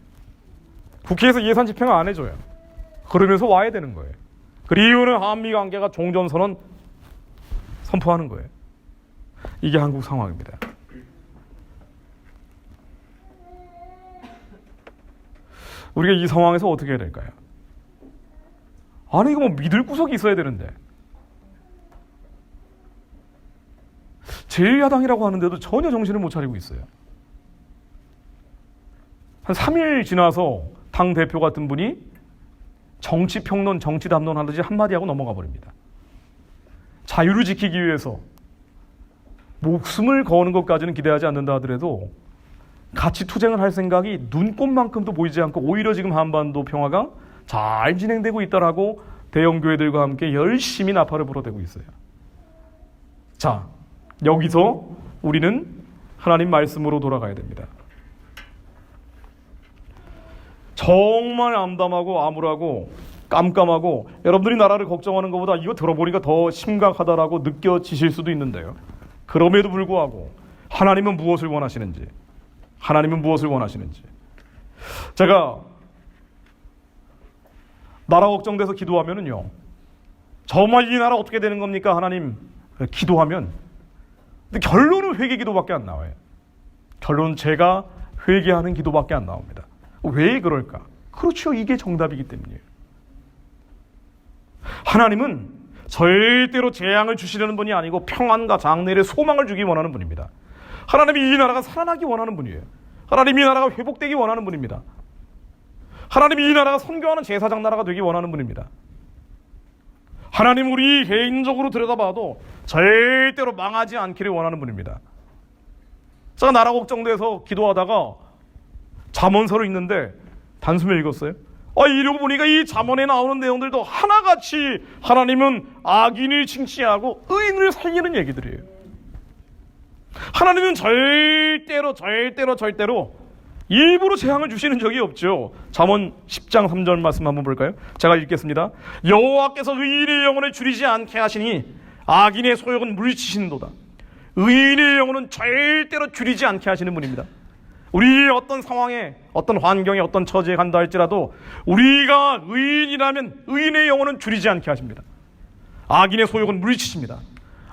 국회에서 예산 집행을 안 해줘요. 그러면서 와야 되는 거예요. 그 이유는 한미관계가 종전선언 선포하는 거예요. 이게 한국 상황입니다. 우리가 이 상황에서 어떻게 해야 될까요? 아니 이거 뭐 믿을 구석이 있어야 되는데 제1야당이라고 하는데도 전혀 정신을 못 차리고 있어요. 한 3일 지나서 당대표 같은 분이 정치평론, 정치담론 하듯이 한마디 하고 넘어가 버립니다. 자유를 지키기 위해서 목숨을 거는 것까지는 기대하지 않는다 하더라도 같이 투쟁을 할 생각이 눈꼽만큼도 보이지 않고 오히려 지금 한반도 평화가 잘 진행되고 있다라고 대형교회들과 함께 열심히 나팔을 불어대고 있어요. 자, 여기서 우리는 하나님 말씀으로 돌아가야 됩니다. 정말 암담하고 암울하고 깜깜하고 여러분들이 나라를 걱정하는 것보다 이거 들어보니까 더 심각하다라고 느껴지실 수도 있는데요. 그럼에도 불구하고 하나님은 무엇을 원하시는지, 하나님은 무엇을 원하시는지. 제가 나라 걱정돼서 기도하면은요, 정말 이 나라 어떻게 되는 겁니까 하나님? 기도하면 근데 결론은 회개 기도밖에 안 나와요. 결론은 제가 회개하는 기도밖에 안 나옵니다. 왜 그럴까? 그렇죠. 이게 정답이기 때문이에요. 하나님은 절대로 재앙을 주시려는 분이 아니고 평안과 장래의 소망을 주기 원하는 분입니다. 하나님이 이 나라가 살아나기 원하는 분이에요. 하나님이 이 나라가 회복되기 원하는 분입니다. 하나님이 이 나라가 선교하는 제사장 나라가 되기 원하는 분입니다. 하나님 우리 개인적으로 들여다봐도 절대로 망하지 않기를 원하는 분입니다. 제가 나라 걱정돼서 기도하다가 잠언서를 읽는데 단숨에 읽었어요. 이러고 보니까 이 잠언에 나오는 내용들도 하나같이 하나님은 악인을 칭찬하고 의인을 살리는 얘기들이에요. 하나님은 절대로 일부러 재앙을 주시는 적이 없죠. 잠언 10장 3절 말씀 한번 볼까요? 제가 읽겠습니다. 여호와께서 의인의 영혼을 줄이지 않게 하시니 악인의 소욕은 물리치시는도다. 의인의 영혼은 절대로 줄이지 않게 하시는 분입니다. 우리 어떤 상황에, 어떤 환경에, 어떤 처지에 간다 할지라도 우리가 의인이라면 의인의 영혼은 줄이지 않게 하십니다. 악인의 소욕은 물리치십니다.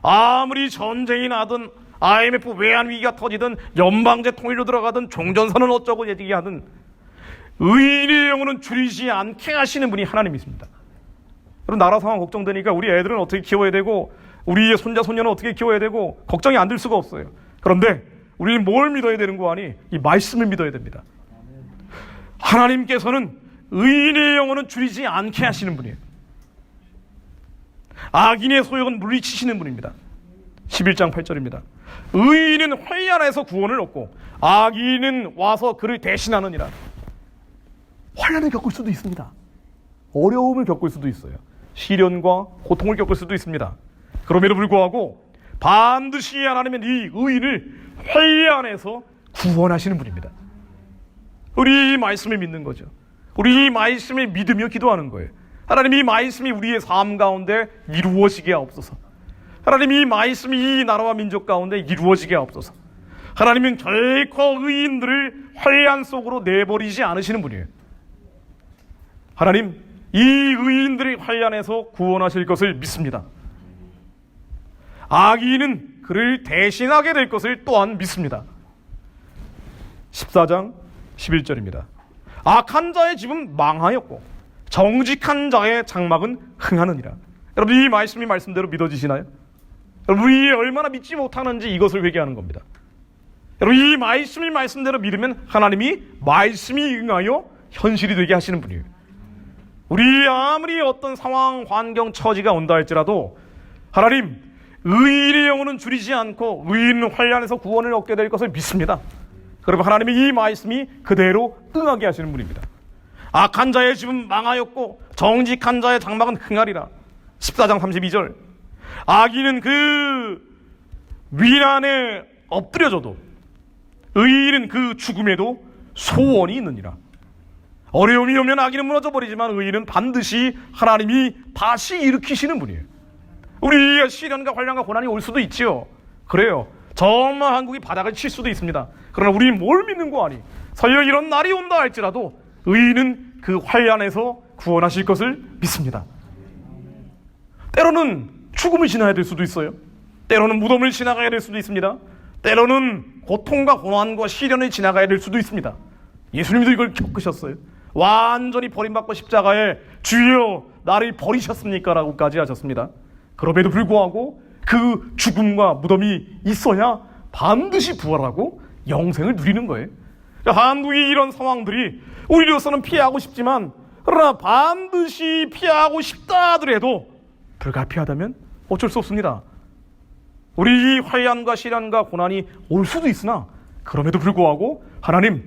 아무리 전쟁이 나든 IMF 외환위기가 터지든 연방제 통일로 들어가든 종전선언 어쩌고 얘기하든 의인의 영혼은 줄이지 않게 하시는 분이 하나님이십니다. 여러분 나라 상황 걱정되니까 우리 애들은 어떻게 키워야 되고 우리의 손자 손녀는 어떻게 키워야 되고 걱정이 안 될 수가 없어요. 그런데 우리는 뭘 믿어야 되는 거 아니? 이 말씀을 믿어야 됩니다. 하나님께서는 의인의 영혼은 줄이지 않게 하시는 분이에요. 악인의 소욕은 물리치시는 분입니다. 11장 8절입니다. 의인은 환난에서 구원을 얻고 악인은 와서 그를 대신하느니라. 환난을 겪을 수도 있습니다. 어려움을 겪을 수도 있어요. 시련과 고통을 겪을 수도 있습니다. 그럼에도 불구하고 반드시 하나님은 이 의인을 환난에서 구원하시는 분입니다. 우리 이 말씀을 믿는 거죠. 우리 이 말씀을 믿으며 기도하는 거예요. 하나님 이 말씀이 우리의 삶 가운데 이루어지게 하옵소서. 하나님 이 말씀이 이 나라와 민족 가운데 이루어지게 하옵소서. 하나님은 결코 의인들을 환난 속으로 내버리지 않으시는 분이에요. 하나님 이 의인들의 환난에서 구원하실 것을 믿습니다. 악인은 그를 대신하게 될 것을 또한 믿습니다. 14장 11절입니다. 악한 자의 집은 망하였고 정직한 자의 장막은 흥하느니라. 여러분 이 말씀이 말씀대로 믿어지시나요? 여러분 우리 얼마나 믿지 못하는지 이것을 회개하는 겁니다. 여러분 이 말씀이 말씀대로 믿으면 하나님이 말씀이 응하여 현실이 되게 하시는 분이에요. 우리 아무리 어떤 상황, 환경, 처지가 온다 할지라도 하나님 의인의 영혼은 줄이지 않고 의인은 환난에서 구원을 얻게 될 것을 믿습니다. 그러면 하나님의 이 말씀이 그대로 응하게 하시는 분입니다. 악한 자의 집은 망하였고 정직한 자의 장막은 흥하리라. 14장 32절. 악인은 그 위난에 엎드려져도 의인은 그 죽음에도 소원이 있느니라. 어려움이 오면 악인은 무너져버리지만 의인은 반드시 하나님이 다시 일으키시는 분이에요. 우리의 시련과 환난과 고난이 올 수도 있지요. 그래요. 정말 한국이 바닥을 칠 수도 있습니다. 그러나 우리는 뭘 믿는 거 아니? 설령 이런 날이 온다 할지라도 의인은 그 환난에서 구원하실 것을 믿습니다. 때로는 죽음을 지나야 될 수도 있어요. 때로는 무덤을 지나가야 될 수도 있습니다. 때로는 고통과 고난과 시련을 지나가야 될 수도 있습니다. 예수님도 이걸 겪으셨어요. 완전히 버림받고 십자가에 주여 나를 버리셨습니까? 라고까지 하셨습니다. 그럼에도 불구하고 그 죽음과 무덤이 있어야 반드시 부활하고 영생을 누리는 거예요. 한국이 이런 상황들이 우리로서는 피하고 싶지만 그러나 반드시 피하고 싶다 하더라도 불가피하다면 어쩔 수 없습니다. 우리 이 환난과 시련과 고난이 올 수도 있으나 그럼에도 불구하고 하나님,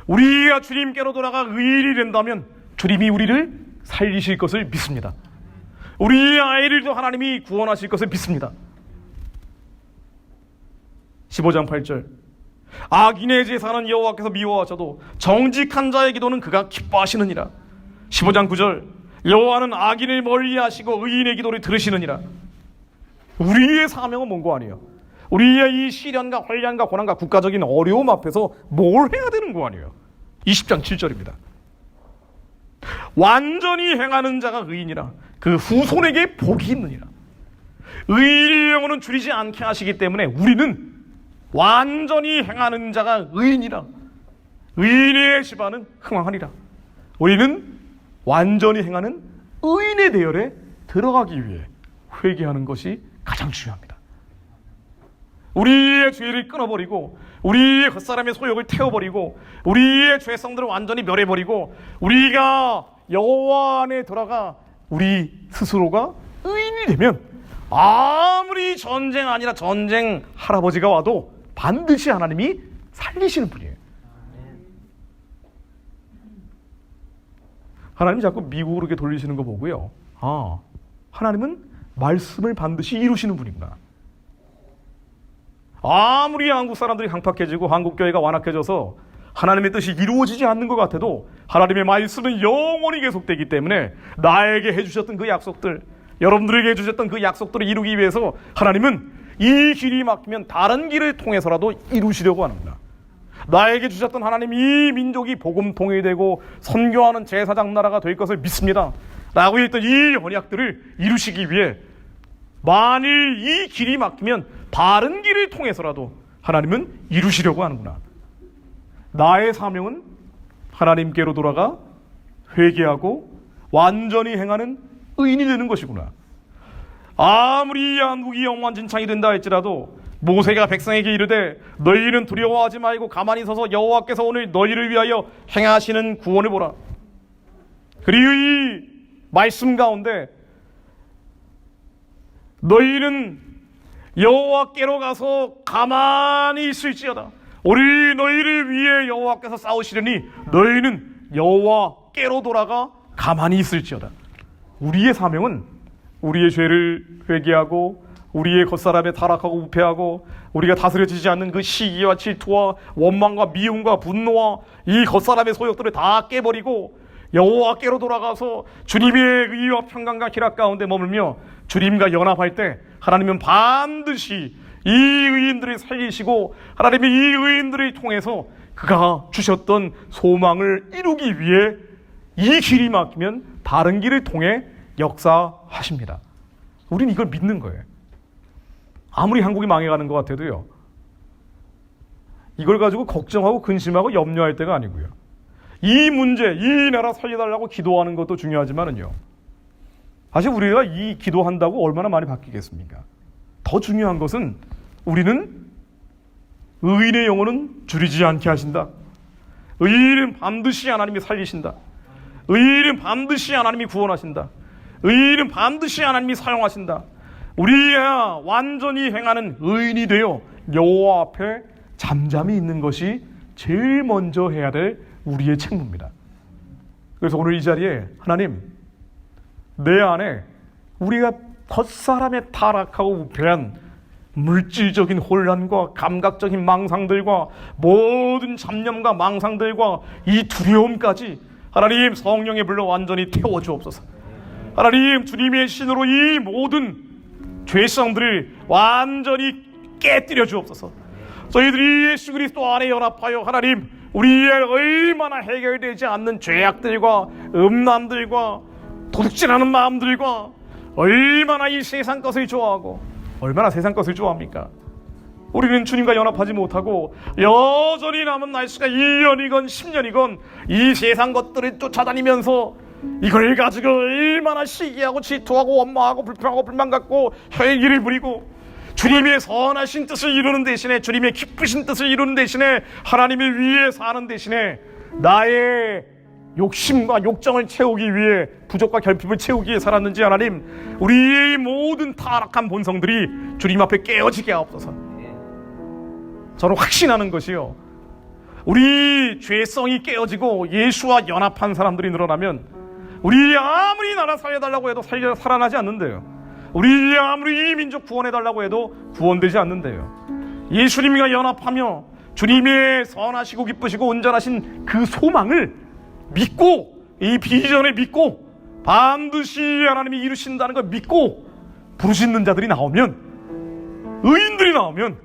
우리가 주님께로 돌아가 의인이 된다면 주님이 우리를 살리실 것을 믿습니다. 우리의 아이를 하나님이 구원하실 것을 믿습니다. 15장 8절. 악인의 제사는 여호와께서 미워하셔도 정직한 자의 기도는 그가 기뻐하시느니라. 15장 9절. 여호와는 악인을 멀리하시고 의인의 기도를 들으시느니라. 우리의 사명은 뭔 거 아니에요? 우리의 이 시련과 환난과 고난과 국가적인 어려움 앞에서 뭘 해야 되는 거 아니에요? 20장 7절입니다. 완전히 행하는 자가 의인이라 그 후손에게 복이 있느니라. 의인의 영혼은 줄이지 않게 하시기 때문에 우리는 완전히 행하는 자가 의인이라 의인의 집안은 흥왕하리라. 우리는 완전히 행하는 의인의 대열에 들어가기 위해 회개하는 것이 가장 중요합니다. 우리의 죄를 끊어버리고 우리의 겉사람의 소욕을 태워버리고 우리의 죄성들을 완전히 멸해버리고 우리가 여호와 안에 들어가 우리 스스로가 의인이 되면 아무리 전쟁 아니라 전쟁 할아버지가 와도 반드시 하나님이 살리시는 분이에요. 하나님이 자꾸 미국으로 이렇게 돌리시는 거 보고요. 아, 하나님은 말씀을 반드시 이루시는 분이구나. 아무리 한국 사람들이 강팍해지고 한국 교회가 완악해져서 하나님의 뜻이 이루어지지 않는 것 같아도 하나님의 말씀은 영원히 계속되기 때문에 나에게 해주셨던 그 약속들, 여러분들에게 해주셨던 그 약속들을 이루기 위해서 하나님은 이 길이 막히면 다른 길을 통해서라도 이루시려고 하는구나. 나에게 주셨던 하나님 이 민족이 복음 통일되고 선교하는 제사장 나라가 될 것을 믿습니다 라고 했던 이 언약들을 이루시기 위해 만일 이 길이 막히면 다른 길을 통해서라도 하나님은 이루시려고 하는구나. 나의 사명은 하나님께로 돌아가 회개하고 완전히 행하는 의인이 되는 것이구나. 아무리 한국이 영원진창이 된다 할지라도 모세가 백성에게 이르되 너희는 두려워하지 말고 가만히 서서 여호와께서 오늘 너희를 위하여 행하시는 구원을 보라. 그리고 이 말씀 가운데 너희는 여호와께로 가서 가만히 있을지어다. 우리 너희를 위해 여호와께서 싸우시려니 너희는 여호와께로 돌아가 가만히 있을지어다. 우리의 사명은 우리의 죄를 회개하고 우리의 겉사람에 타락하고 부패하고 우리가 다스려지지 않는 그 시기와 질투와 원망과 미움과 분노와 이 겉사람의 소욕들을 다 깨버리고 여호와께로 돌아가서 주님의 의와 평강과 희락 가운데 머물며 주님과 연합할 때 하나님은 반드시 이 의인들을 살리시고 하나님이 이 의인들을 통해서 그가 주셨던 소망을 이루기 위해 이 길이 막히면 다른 길을 통해 역사하십니다. 우린 이걸 믿는 거예요. 아무리 한국이 망해가는 것 같아도요, 이걸 가지고 걱정하고 근심하고 염려할 때가 아니고요. 이 문제, 이 나라 살려달라고 기도하는 것도 중요하지만은요, 사실 우리가 이 기도한다고 얼마나 많이 바뀌겠습니까? 더 중요한 것은 우리는 의인의 영혼은 줄이지 않게 하신다. 의인은 반드시 하나님이 살리신다. 의인은 반드시 하나님이 구원하신다. 의인은 반드시 하나님이 사용하신다. 우리야 완전히 행하는 의인이 되어 여호와 앞에 잠잠히 있는 것이 제일 먼저 해야 될 우리의 책무입니다. 그래서 오늘 이 자리에 하나님, 내 안에 우리가 겉사람의 타락하고 우패한 물질적인 혼란과 감각적인 망상들과 모든 잡념과 망상들과 이 두려움까지 하나님 성령의 불로 완전히 태워주옵소서. 하나님, 주님의 신으로 이 모든 죄성들을 완전히 깨뜨려 주옵소서. 저희들이 예수 그리스도 안에 연합하여 하나님, 우리의 얼마나 해결되지 않는 죄악들과 음란들과 도둑질하는 마음들과 얼마나 이 세상 것을 좋아하고 얼마나 세상 것을 좋아합니까? 우리는 주님과 연합하지 못하고 여전히 남은 날수가 1년이건 10년이건 이 세상 것들을 쫓아다니면서 이걸 가지고 얼마나 시기하고 질투하고 원망하고 불평하고 불만 갖고 혈기를 부리고 주님의 선하신 뜻을 이루는 대신에, 주님의 기쁘신 뜻을 이루는 대신에, 하나님을 위해 사는 대신에 나의 욕심과 욕정을 채우기 위해, 부족과 결핍을 채우기 위해 살았는지 하나님, 우리의 모든 타락한 본성들이 주님 앞에 깨어지게 하옵소서. 저는 확신하는 것이요, 우리 죄성이 깨어지고 예수와 연합한 사람들이 늘어나면 우리 아무리 나라 살려달라고 해도 살아나지 않는데요. 우리 아무리 이 민족 구원해달라고 해도 구원되지 않는데요. 예수님과 연합하며 주님의 선하시고 기쁘시고 온전하신 그 소망을 믿고, 이 비전을 믿고 반드시 하나님이 이루신다는 걸 믿고 부르짖는 자들이 나오면, 의인들이 나오면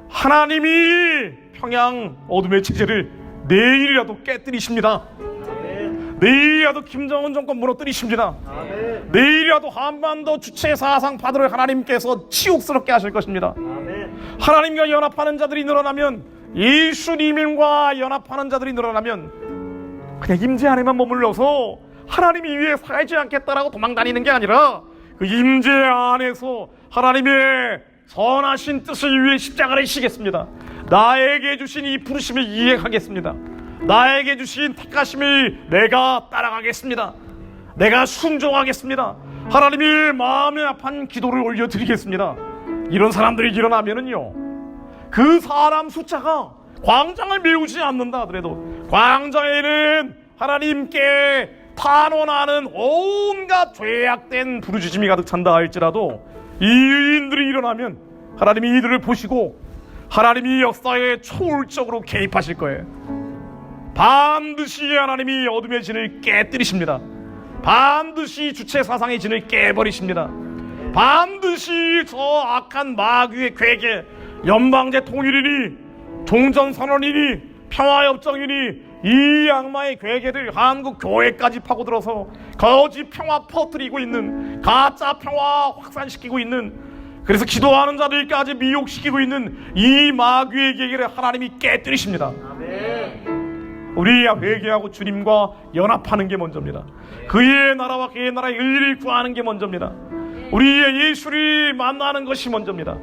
하나님이 평양 어둠의 체제를 내일이라도 깨뜨리십니다. 내일이라도 김정은 정권 무너뜨리십니다. 아멘. 내일이라도 한반도 주체 사상 파도를 하나님께서 치욕스럽게 하실 것입니다. 아멘. 하나님과 연합하는 자들이 늘어나면, 예수님과 연합하는 자들이 늘어나면 그냥 임재 안에만 머물러서 하나님 위에 살지 않겠다라고 도망다니는 게 아니라 그 임재 안에서 하나님의 선하신 뜻을 위해 십자가를 지겠습니다. 나에게 주신 이 부르심을 이행하겠습니다. 나에게 주신 택하심을 내가 따라가겠습니다. 내가 순종하겠습니다. 하나님의 마음에 합한 기도를 올려드리겠습니다. 이런 사람들이 일어나면은요, 그 사람 숫자가 광장을 메우지 않는다 하더라도 광장에는 하나님께 탄원하는 온갖 죄악된 부르짖음이 가득 찬다 할지라도 이 의인들이 일어나면 하나님이 이들을 보시고 하나님이 역사에 초월적으로 개입하실 거예요. 반드시 하나님이 어둠의 진을 깨뜨리십니다. 반드시 주체 사상의 진을 깨버리십니다. 반드시 저 악한 마귀의 괴계, 연방제 통일이니 종전선언이니 평화협정이니 이 악마의 괴계를 한국 교회까지 파고들어서 거짓 평화 퍼뜨리고 있는, 가짜 평화 확산시키고 있는, 그래서 기도하는 자들까지 미혹시키고 있는 이 마귀의 계계를 하나님이 깨뜨리십니다. 아멘. 우리야 회개하고 주님과 연합하는 게 먼저입니다. 그의 나라와 그의 나라의 의를 구하는 게 먼저입니다. 우리의 예수를 만나는 것이 먼저입니다.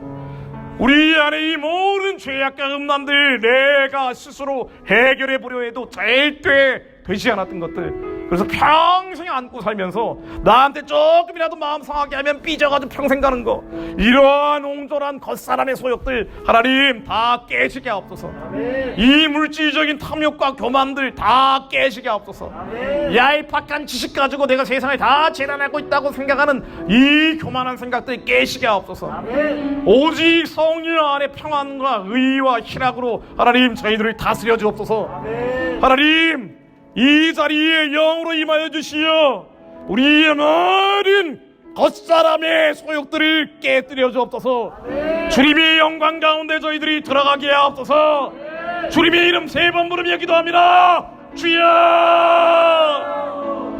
우리 안에 이 모든 죄악과 음란들 내가 스스로 해결해 보려 해도 절대 되지 않았던 것들, 그래서 평생 안고 살면서 나한테 조금이라도 마음 상하게 하면 삐져가지고 평생 가는 거, 이러한 옹졸한 겉사람의 소욕들 하나님 다 깨지게 하옵소서. 아멘. 이 물질적인 탐욕과 교만들 다 깨지게 하옵소서. 아멘. 얄팍한 지식 가지고 내가 세상을 다 재단하고 있다고 생각하는 이 교만한 생각들 깨지게 하옵소서. 아멘. 오직 성령 안에 평안과 의와 희락으로 하나님 저희들을 다스려 주옵소서. 아멘. 하나님 이 자리에 영으로 임하여 주시어 우리의 모든 겉사람의 소욕들을 깨뜨려 주옵소서. 아멘. 주님의 영광 가운데 저희들이 들어가게 하옵소서. 아멘. 주님의 이름 3번 부르며 기도합니다. 주여,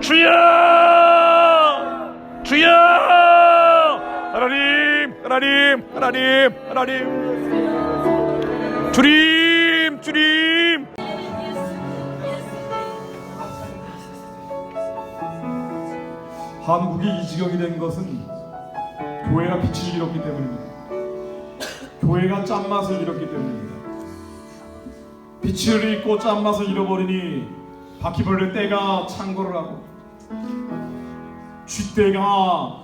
주여, 주여. 하나님, 하나님, 하나님, 하나님, 주님, 주님. 한국이 이 지경이 된 것은 교회가 빛을 잃었기 때문입니다. 교회가 짠맛을 잃었기 때문입니다. 빛을 잃고 짠맛을 잃어버리니 바퀴벌레 떼가 창궐을 하고 쥐떼가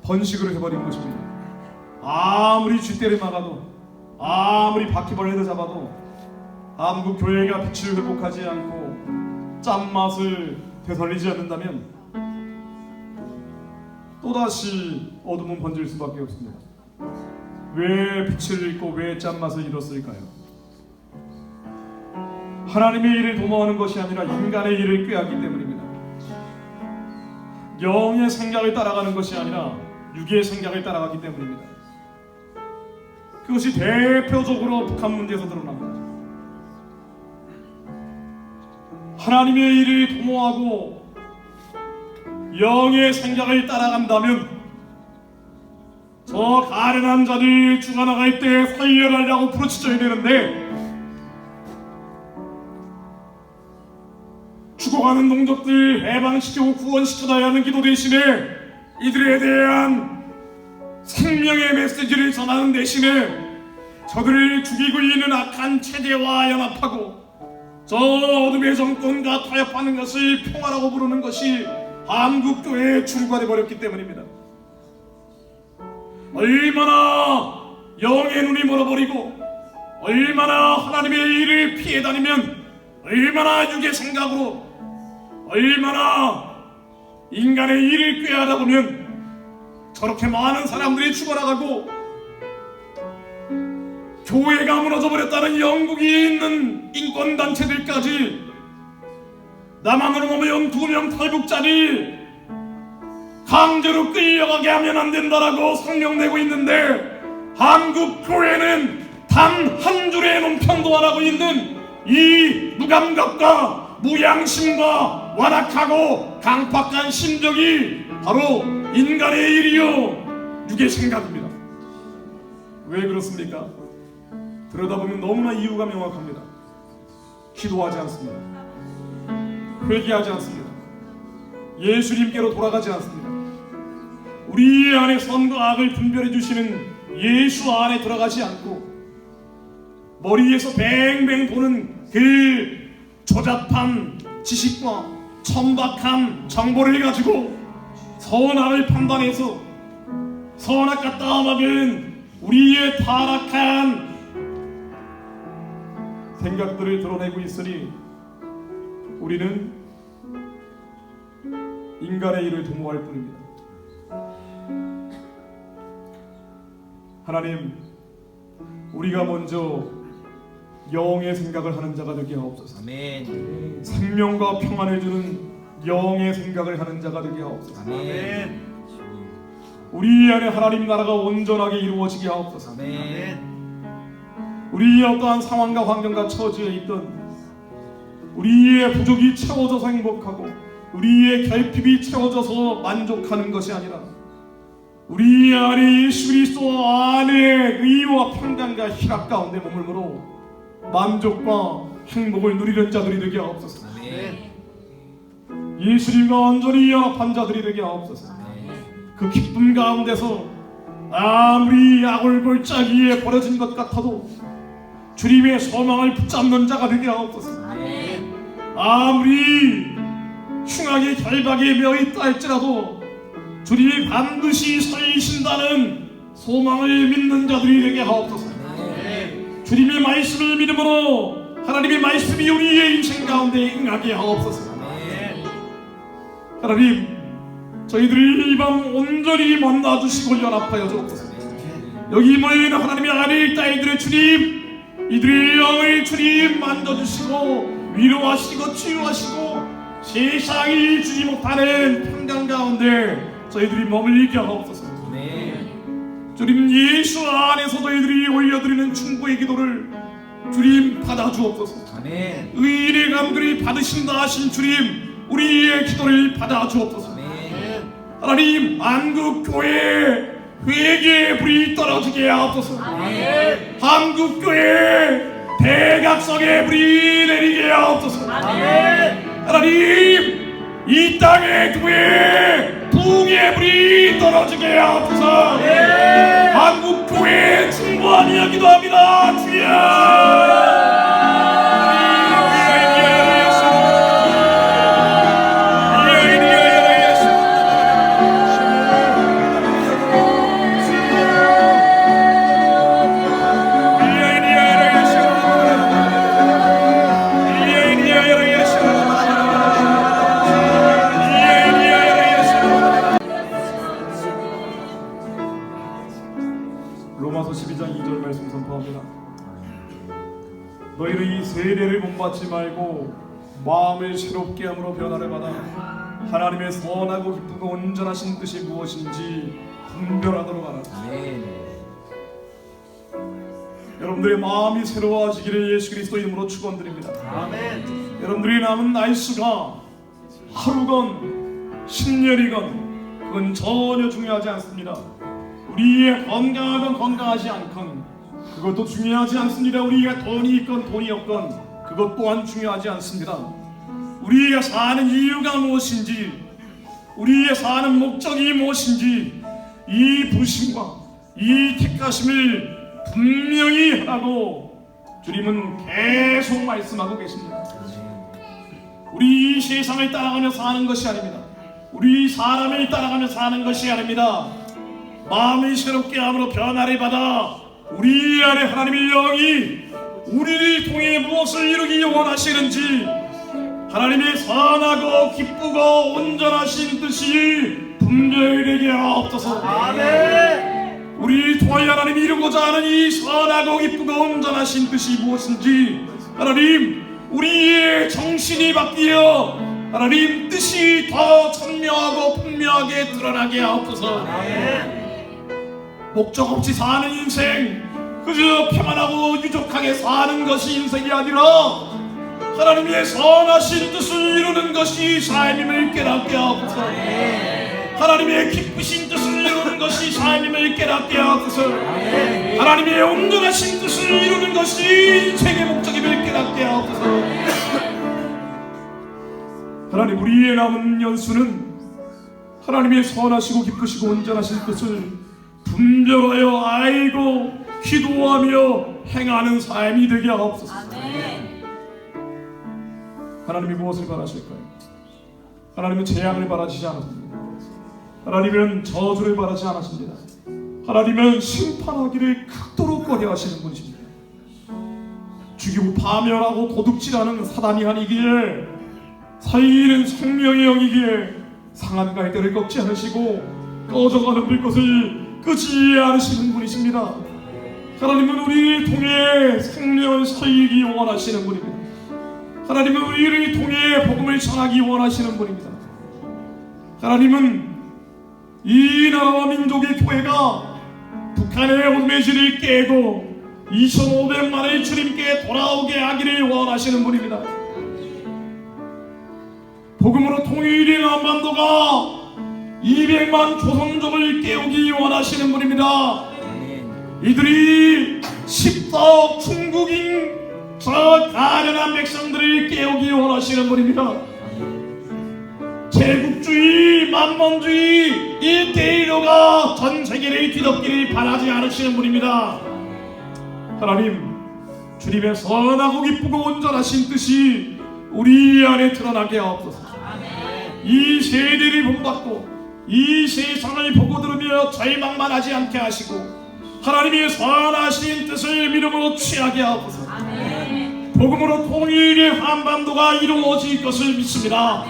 번식으로 해버린 것입니다. 아무리 쥐떼를 막아도, 아무리 바퀴벌레를 잡아도 한국 교회가 빛을 회복하지 않고 짠맛을 되살리지 않는다면 또다시 어둠은 번질 수밖에 없습니다. 왜 빛을 잃고 왜 짠맛을 잃었을까요? 하나님의 일을 도모하는 것이 아니라 인간의 일을 꾀하기 때문입니다. 영의 생각을 따라가는 것이 아니라 육의 생각을 따라가기 때문입니다. 그것이 대표적으로 북한 문제에서 드러납니다. 하나님의 일을 도모하고 영의 생각을 따라간다면 저 가련한 자들 죽어나갈 때 살려달라고 부르짖어야 되는데, 죽어가는 동족들 해방시키고 구원시켜야 하는 기도 대신에 이들에 대한 생명의 메시지를 전하는 대신에 저들을 죽이고 있는 악한 체제와 연합하고 저 어둠의 정권과 타협하는 것을 평화라고 부르는 것이 한국교회의 주류가 되어버렸기 때문입니다. 얼마나 영의 눈이 멀어버리고 얼마나 하나님의 일을 피해 다니면 얼마나 육의 생각으로 얼마나 인간의 일을 꾀하다 보면 저렇게 많은 사람들이 죽어나가고 교회가 무너져버렸다는 영국이 있는 인권단체들까지 남한으로 보면 2명 탈북자를 강제로 끌려가게 하면 안 된다라고 성명내고 있는데, 한국 교회는 단 한 줄의 논평도 안 하고 있는 이 무감각과 무양심과 완악하고 강팍한 심정이 바로 인간의 일이요 육의 생각입니다. 왜 그렇습니까? 들여다보면 너무나 이유가 명확합니다. 기도하지 않습니다. 회개하지 않습니다. 예수님께로 돌아가지 않습니다. 우리 안에 선과 악을 분별해 주시는 예수 안에 들어가지 않고 머리에서 뱅뱅 도는 그 조잡한 지식과 천박한 정보를 가지고 선악을 판단해서 선악과 따먹은 우리의 타락한 생각들을 드러내고 있으니 우리는 인간의 일을 도모할 뿐입니다. 하나님, 우리가 먼저 영의 생각을 하는 자가 되게 하옵소서. 아멘. 생명과 평안을 주는 영의 생각을 하는 자가 되게 하옵소서. 아멘. 우리 안에 하나님 나라가 온전하게 이루어지게 하옵소서. 아멘. 우리의 어떠한 상황과 환경과 처지에 있던 우리의 부족이 채워져서 행복하고 우리의 결핍이 채워져서 만족하는 것이 아니라 우리 안에 예수 그리스도 안에 의와 평강과 희락 가운데 머물므로 만족과 행복을 누리는 자들이 되게 하옵소서. 아멘. 예수님과 온전히 연합한 자들이 되게 하옵소서. 그 기쁨 가운데서 아무리 약올골짜기에 버려진 것 같아도 주님의 소망을 붙잡는 자가 되게 하옵소서. 아멘. 아무리 흉악의 결박에 매어있다 할지라도 주님이 반드시 살리신다는 소망을 믿는 자들이 되게 하옵소서. 아멘. 주님의 말씀을 믿음으로 하나님의 말씀이 우리의 인생 가운데 응하게 하옵소서. 아멘. 하나님, 저희들이 이 밤 온전히 만나주시고 연합하여 주옵소서. 여기 모여있는 하나님의 아들 딸들의 주님, 이들의 영을 주님 만져주시고 위로하시고 치유하시고 세상이 주지 못하는 평강 가운데 저희들이 머물리게 하옵소서. 주님, 예수 안에서 저희들이 올려드리는 충고의 기도를 주님 받아주옵소서. 아멘. 의인의 감들이 받으신다 하신 주님, 우리의 기도를 받아주옵소서. 하나님, 한국교회 회개의 불이 떨어지게 하옵소서. 아멘. 한국교회 대각성의 불이 내리게 하옵소서. 아멘. 하나님, 이 땅의 교회 부흥의 불이 떨어지게 하옵소서. 한국교회 충고하며 기도합니다. 주여. 로마서 12장 2절 말씀 선포합니다. 너희는 이 세례를 본받지 말고 마음을 새롭게 함으로 변화를 받아 하나님의 선하고 기쁘고 온전하신 뜻이 무엇인지 분별하도록 하라. 여러분들의 마음이 새로워지기를 예수 그리스도 이름으로 축원드립니다. 아멘. 여러분들이 남은 날수가 하루건 10년이건 그건 전혀 중요하지 않습니다. 우리의 건강하건 건강하지 않건 그것도 중요하지 않습니다. 우리가 돈이 있건 돈이 없건 그것 또한 중요하지 않습니다. 우리가 사는 이유가 무엇인지, 우리의 사는 목적이 무엇인지 이 부심과 이 택하심을 분명히 하라고 주님은 계속 말씀하고 계십니다. 우리 이 세상을 따라가며 사는 것이 아닙니다. 우리 사람을 따라가며 사는 것이 아닙니다. 마음이 새롭게 함으로 변화를 받아 우리 안에 하나님의 영이 우리를 통해 무엇을 이루기 원하시는지 하나님의 선하고 기쁘고 온전하신 뜻이 분명히 되게 하옵소서. 아멘. 우리를 통하여 하나님이 이루고자 하는 이 선하고 기쁘고 온전하신 뜻이 무엇인지 하나님 우리의 정신이 바뀌어 하나님 뜻이 더 선명하고 분명하게 드러나게 하옵소서. 목적 없이 사는 인생, 그저 평안하고 유족하게 사는 것이 인생이 아니라 하나님의 선하신 뜻을 이루는 것이 삶임을 깨닫게 하옵소서. 하나님의 기쁘신 뜻을 이루는 것이 삶임을 깨닫게 하옵소서. 하나님의 온전하신 뜻을 이루는 것이 인생의 목적임을 깨닫게 하옵소서. 하나님 우리의 남은 연수는 하나님의 선하시고 기쁘시고 온전하신 뜻을 분별하여 알고 기도하며 행하는 삶이 되게 하옵소서. 하나님이 무엇을 바라실까요? 하나님은 재앙을 바라시지 않으십니다. 하나님은 저주를 바라지 않으십니다. 하나님은 심판하기를 극도로 꺼려하시는 분이십니다. 죽이고 파멸하고 도둑질하는 사단이 아니기에 살리는 생명의 영이기에 상한 갈대를 꺾지 않으시고 꺼져가는 불꽃을 끄지 않으시는 분이십니다. 하나님은 우리를 통해 생명을 살리기 원하시는 분입니다. 하나님은 우리를 통해 복음을 전하기 원하시는 분입니다. 하나님은 이 나라와 민족의 교회가 북한의 어둠의 질을 깨고 2500만의 주님께 돌아오게 하기를 원하시는 분입니다. 복음으로 통일된 한반도가 200만 조선족을 깨우기 원하시는 분입니다. 이들이 10억 중국인 저 가련한 백성들을 깨우기 원하시는 분입니다. 제국주의, 만mon주의, 일대일로가 전 세계를 뒤덮기를 바라지 않으시는 분입니다. 하나님, 주님의 선하고 기쁘고 온전하신 뜻이 우리 안에 드러나게 하옵소서. 이 세대를 본받고 이 세상을 보고 들으며 절망만 하지 않게 하시고 하나님의 선하신 뜻을 믿음으로 취하게 하옵소서. 복음으로 통일의 한반도가 이루어질 것을 믿습니다.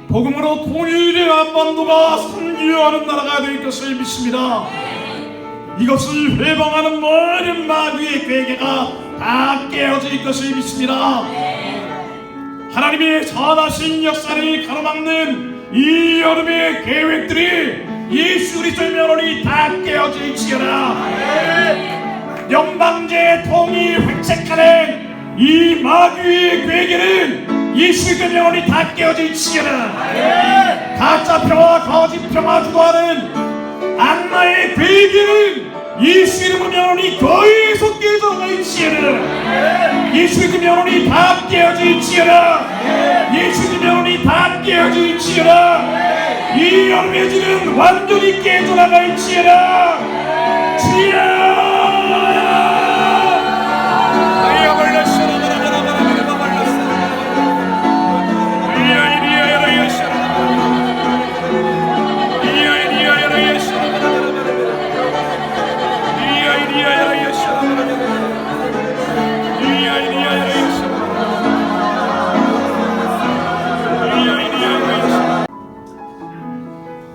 복음으로 통일의 한반도가 선교하는 나라가 될 것을 믿습니다. 이것을 회방하는 모든 마귀의 괴계가 다 깨어질 것을 믿습니다. 하나님의 선하신 역사를 가로막는 이 여름의 계획들이 예수 그리스도의 면허리 다 깨어질지어다. 영방제 통이 획책하는 이 마귀의 괴계는 예수 그리스도의 면허리 다 깨어질지어다. 가짜 평화 거짓 평화 주도하는 악마의 괴계는 예수 이름으로 면허리 계속 깨져갈지어다. 예수 그리스도의 면허리 다 깨어질지어다. 예수 그리스도의 면허리 다 깨어질지어다. 이 여름의 질은 완전히 깨져나갈지어다. 주여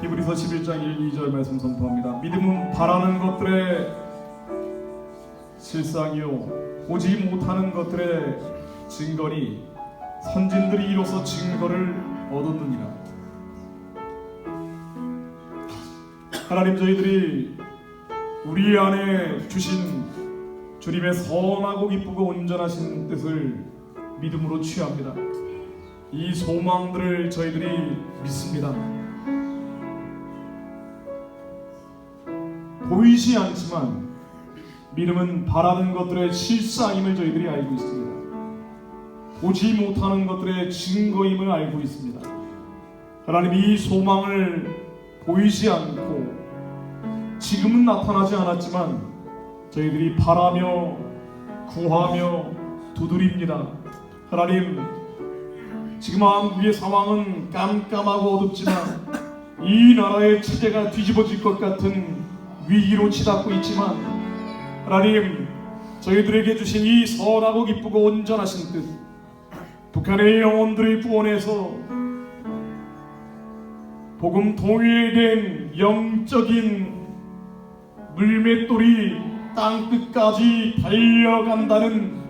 히브리서 11장 1, 2절 말씀 선포합니다. 믿음은 바라는 것들의 실상이요 보지 못하는 것들의 증거니 선진들이 이로써 증거를 얻었느니라. 하나님, 저희들이 우리 안에 주신 주님의 선하고 기쁘고 온전하신 뜻을 믿음으로 취합니다. 이 소망들을 저희들이 믿습니다. 보이지 않지만 믿음은 바라는 것들의 실상임을 저희들이 알고 있습니다. 보지 못하는 것들의 증거임을 알고 있습니다. 하나님, 이 소망을 보이지 않고 지금은 나타나지 않았지만 저희들이 바라며 구하며 두드립니다. 하나님, 지금 한국의 상황은 깜깜하고 어둡지만 이 나라의 체제가 뒤집어질 것 같은 위기로 치닫고 있지만 하나님, 저희들에게 주신 이 선하고 기쁘고 온전하신 뜻, 북한의 영혼들을 구원해서 복음 통일된 영적인 물맷돌이 땅끝까지 달려간다는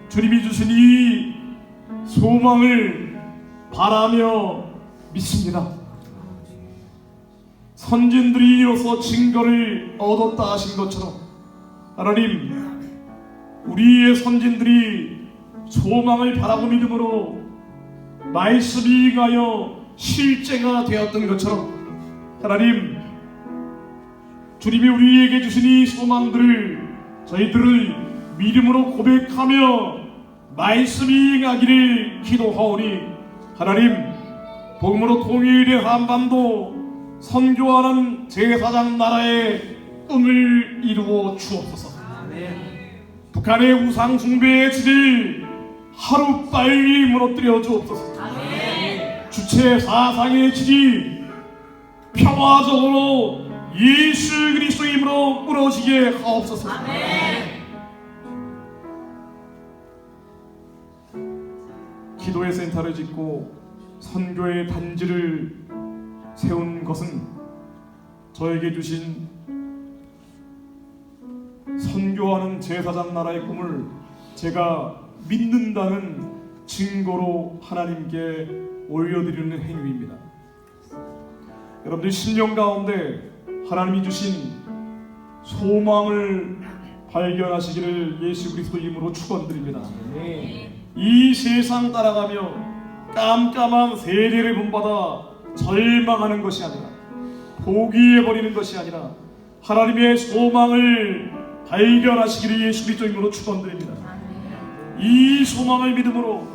주님이 주신 이 소망을 바라며 믿습니다. 선진들이 이로써 증거를 얻었다 하신 것처럼 하나님, 우리의 선진들이 소망을 바라고 믿음으로 말씀이 가여 실제가 되었던 것처럼 하나님, 주님이 우리에게 주신 이 소망들을 저희들을 믿음으로 고백하며 말씀이 가기를 기도하오니 하나님, 복음으로 통일된 한반도 선교하는 제사장 나라의 꿈을 이루어 주옵소서. 북한의 우상 숭배의 질을 하루빨리 무너뜨려 주옵소서. 주체 사상의 질이 평화적으로 예수 그리스도의 이름으로 무너지게 하옵소서. 기도의 센터를 짓고 선교의 단지를 세운 것은 저에게 주신 선교하는 제사장 나라의 꿈을 제가 믿는다는 증거로 하나님께 올려드리는 행위입니다. 여러분들 심령 가운데 하나님이 주신 소망을 발견하시기를 예수 그리스도 이름으로 축원드립니다. 이 세상 따라가며 깜깜한 세대를 본받아 절망하는 것이 아니라, 포기해버리는 것이 아니라 하나님의 소망을 발견하시기를 예수 그리스도 이름으로 축원드립니다. 이 소망을 믿음으로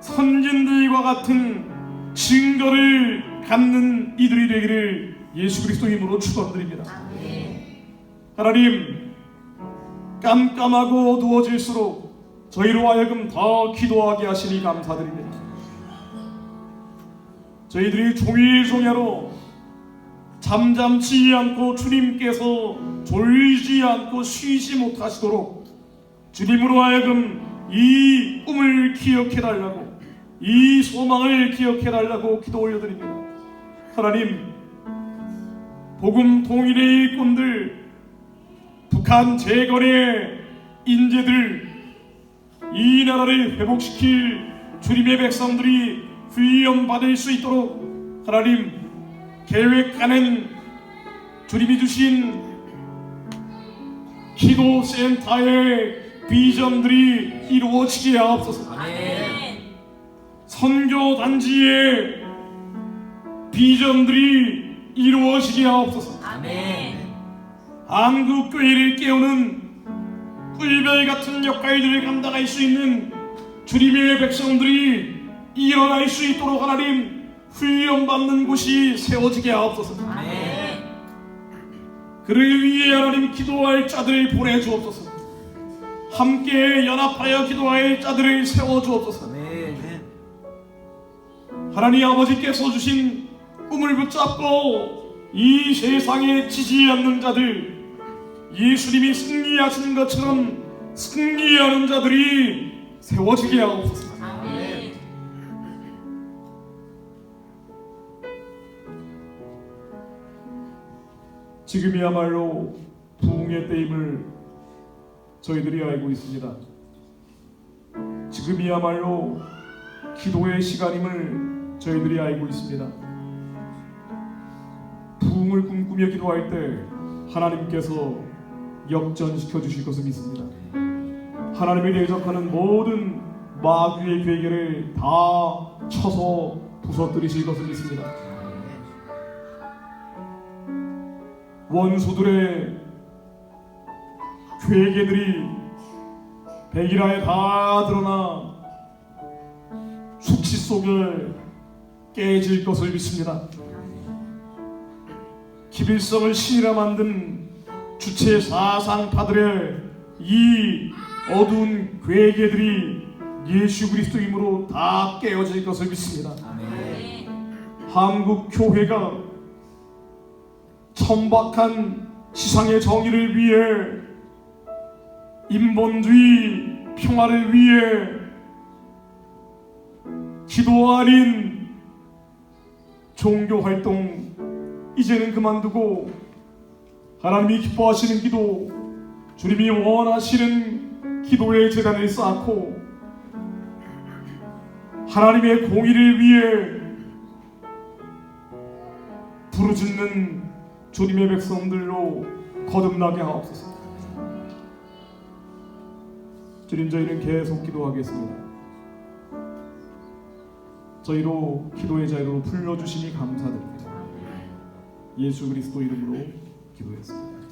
선진들과 같은 증거를 갖는 이들이 되기를 예수 그리스도 이름으로 축원드립니다. 하나님, 깜깜하고 어두워질수록 저희로 하여금 더 기도하게 하시니 감사드립니다. 저희들이 종일종야로 잠잠치 않고 주님께서 졸지 않고 쉬지 못하시도록 주님으로 하여금 이 꿈을 기억해달라고, 이 소망을 기억해달라고 기도 올려드립니다. 하나님, 복음 통일의 일꾼들, 북한 재건의 인재들, 이 나라를 회복시킬 주님의 백성들이 훈련받을 수 있도록 하나님, 계획하는 주님이 주신 기도센터의 비전들이 이루어지게 하옵소서. 선교단지의 비전들이 이루어지게 하옵소서. 한국교회를 깨우는 꿀별 같은 역할들을 감당할 수 있는 주님의 백성들이 일어날 수 있도록 하나님, 훈련받는 곳이 세워지게 하옵소서. 그를 위해 하나님 기도할 자들을 보내주옵소서. 함께 연합하여 기도할 자들을 세워주옵소서. 하나님 아버지께서 주신 꿈을 붙잡고 이 세상에 지지 않는 자들, 예수님이 승리하신 것처럼 승리하는 자들이 세워지게 하옵소서. 지금이야말로 부흥의 때임을 저희들이 알고 있습니다. 지금이야말로 기도의 시간임을 저희들이 알고 있습니다. 부흥을 꿈꾸며 기도할 때 하나님께서 역전시켜 주실 것을 믿습니다. 하나님이 대적하는 모든 마귀의 괴계를 다 쳐서 부서뜨리실 것을 믿습니다. 원수들의 괴계들이 백일하에 다 드러나 숙시 속에 깨질 것을 믿습니다. 기빌성을 신이라 만든 주체 사상파들의 이 어두운 괴계들이 예수 그리스도 이름으로 다 깨어질 것을 믿습니다. 한국 교회가 천박한 지상의 정의를 위해 인본주의 평화를 위해 기도 아닌 종교 활동 이제는 그만두고 하나님이 기뻐하시는 기도, 주님이 원하시는 기도의 재단을 쌓고 하나님의 공의를 위해 부르짖는 주님의 백성들로 거듭나게 하옵소서. 주님, 저희는 계속 기도하겠습니다. 저희로 기도의 자리로 불러주시니 감사드립니다. 예수 그리스도 이름으로 기도했습니다.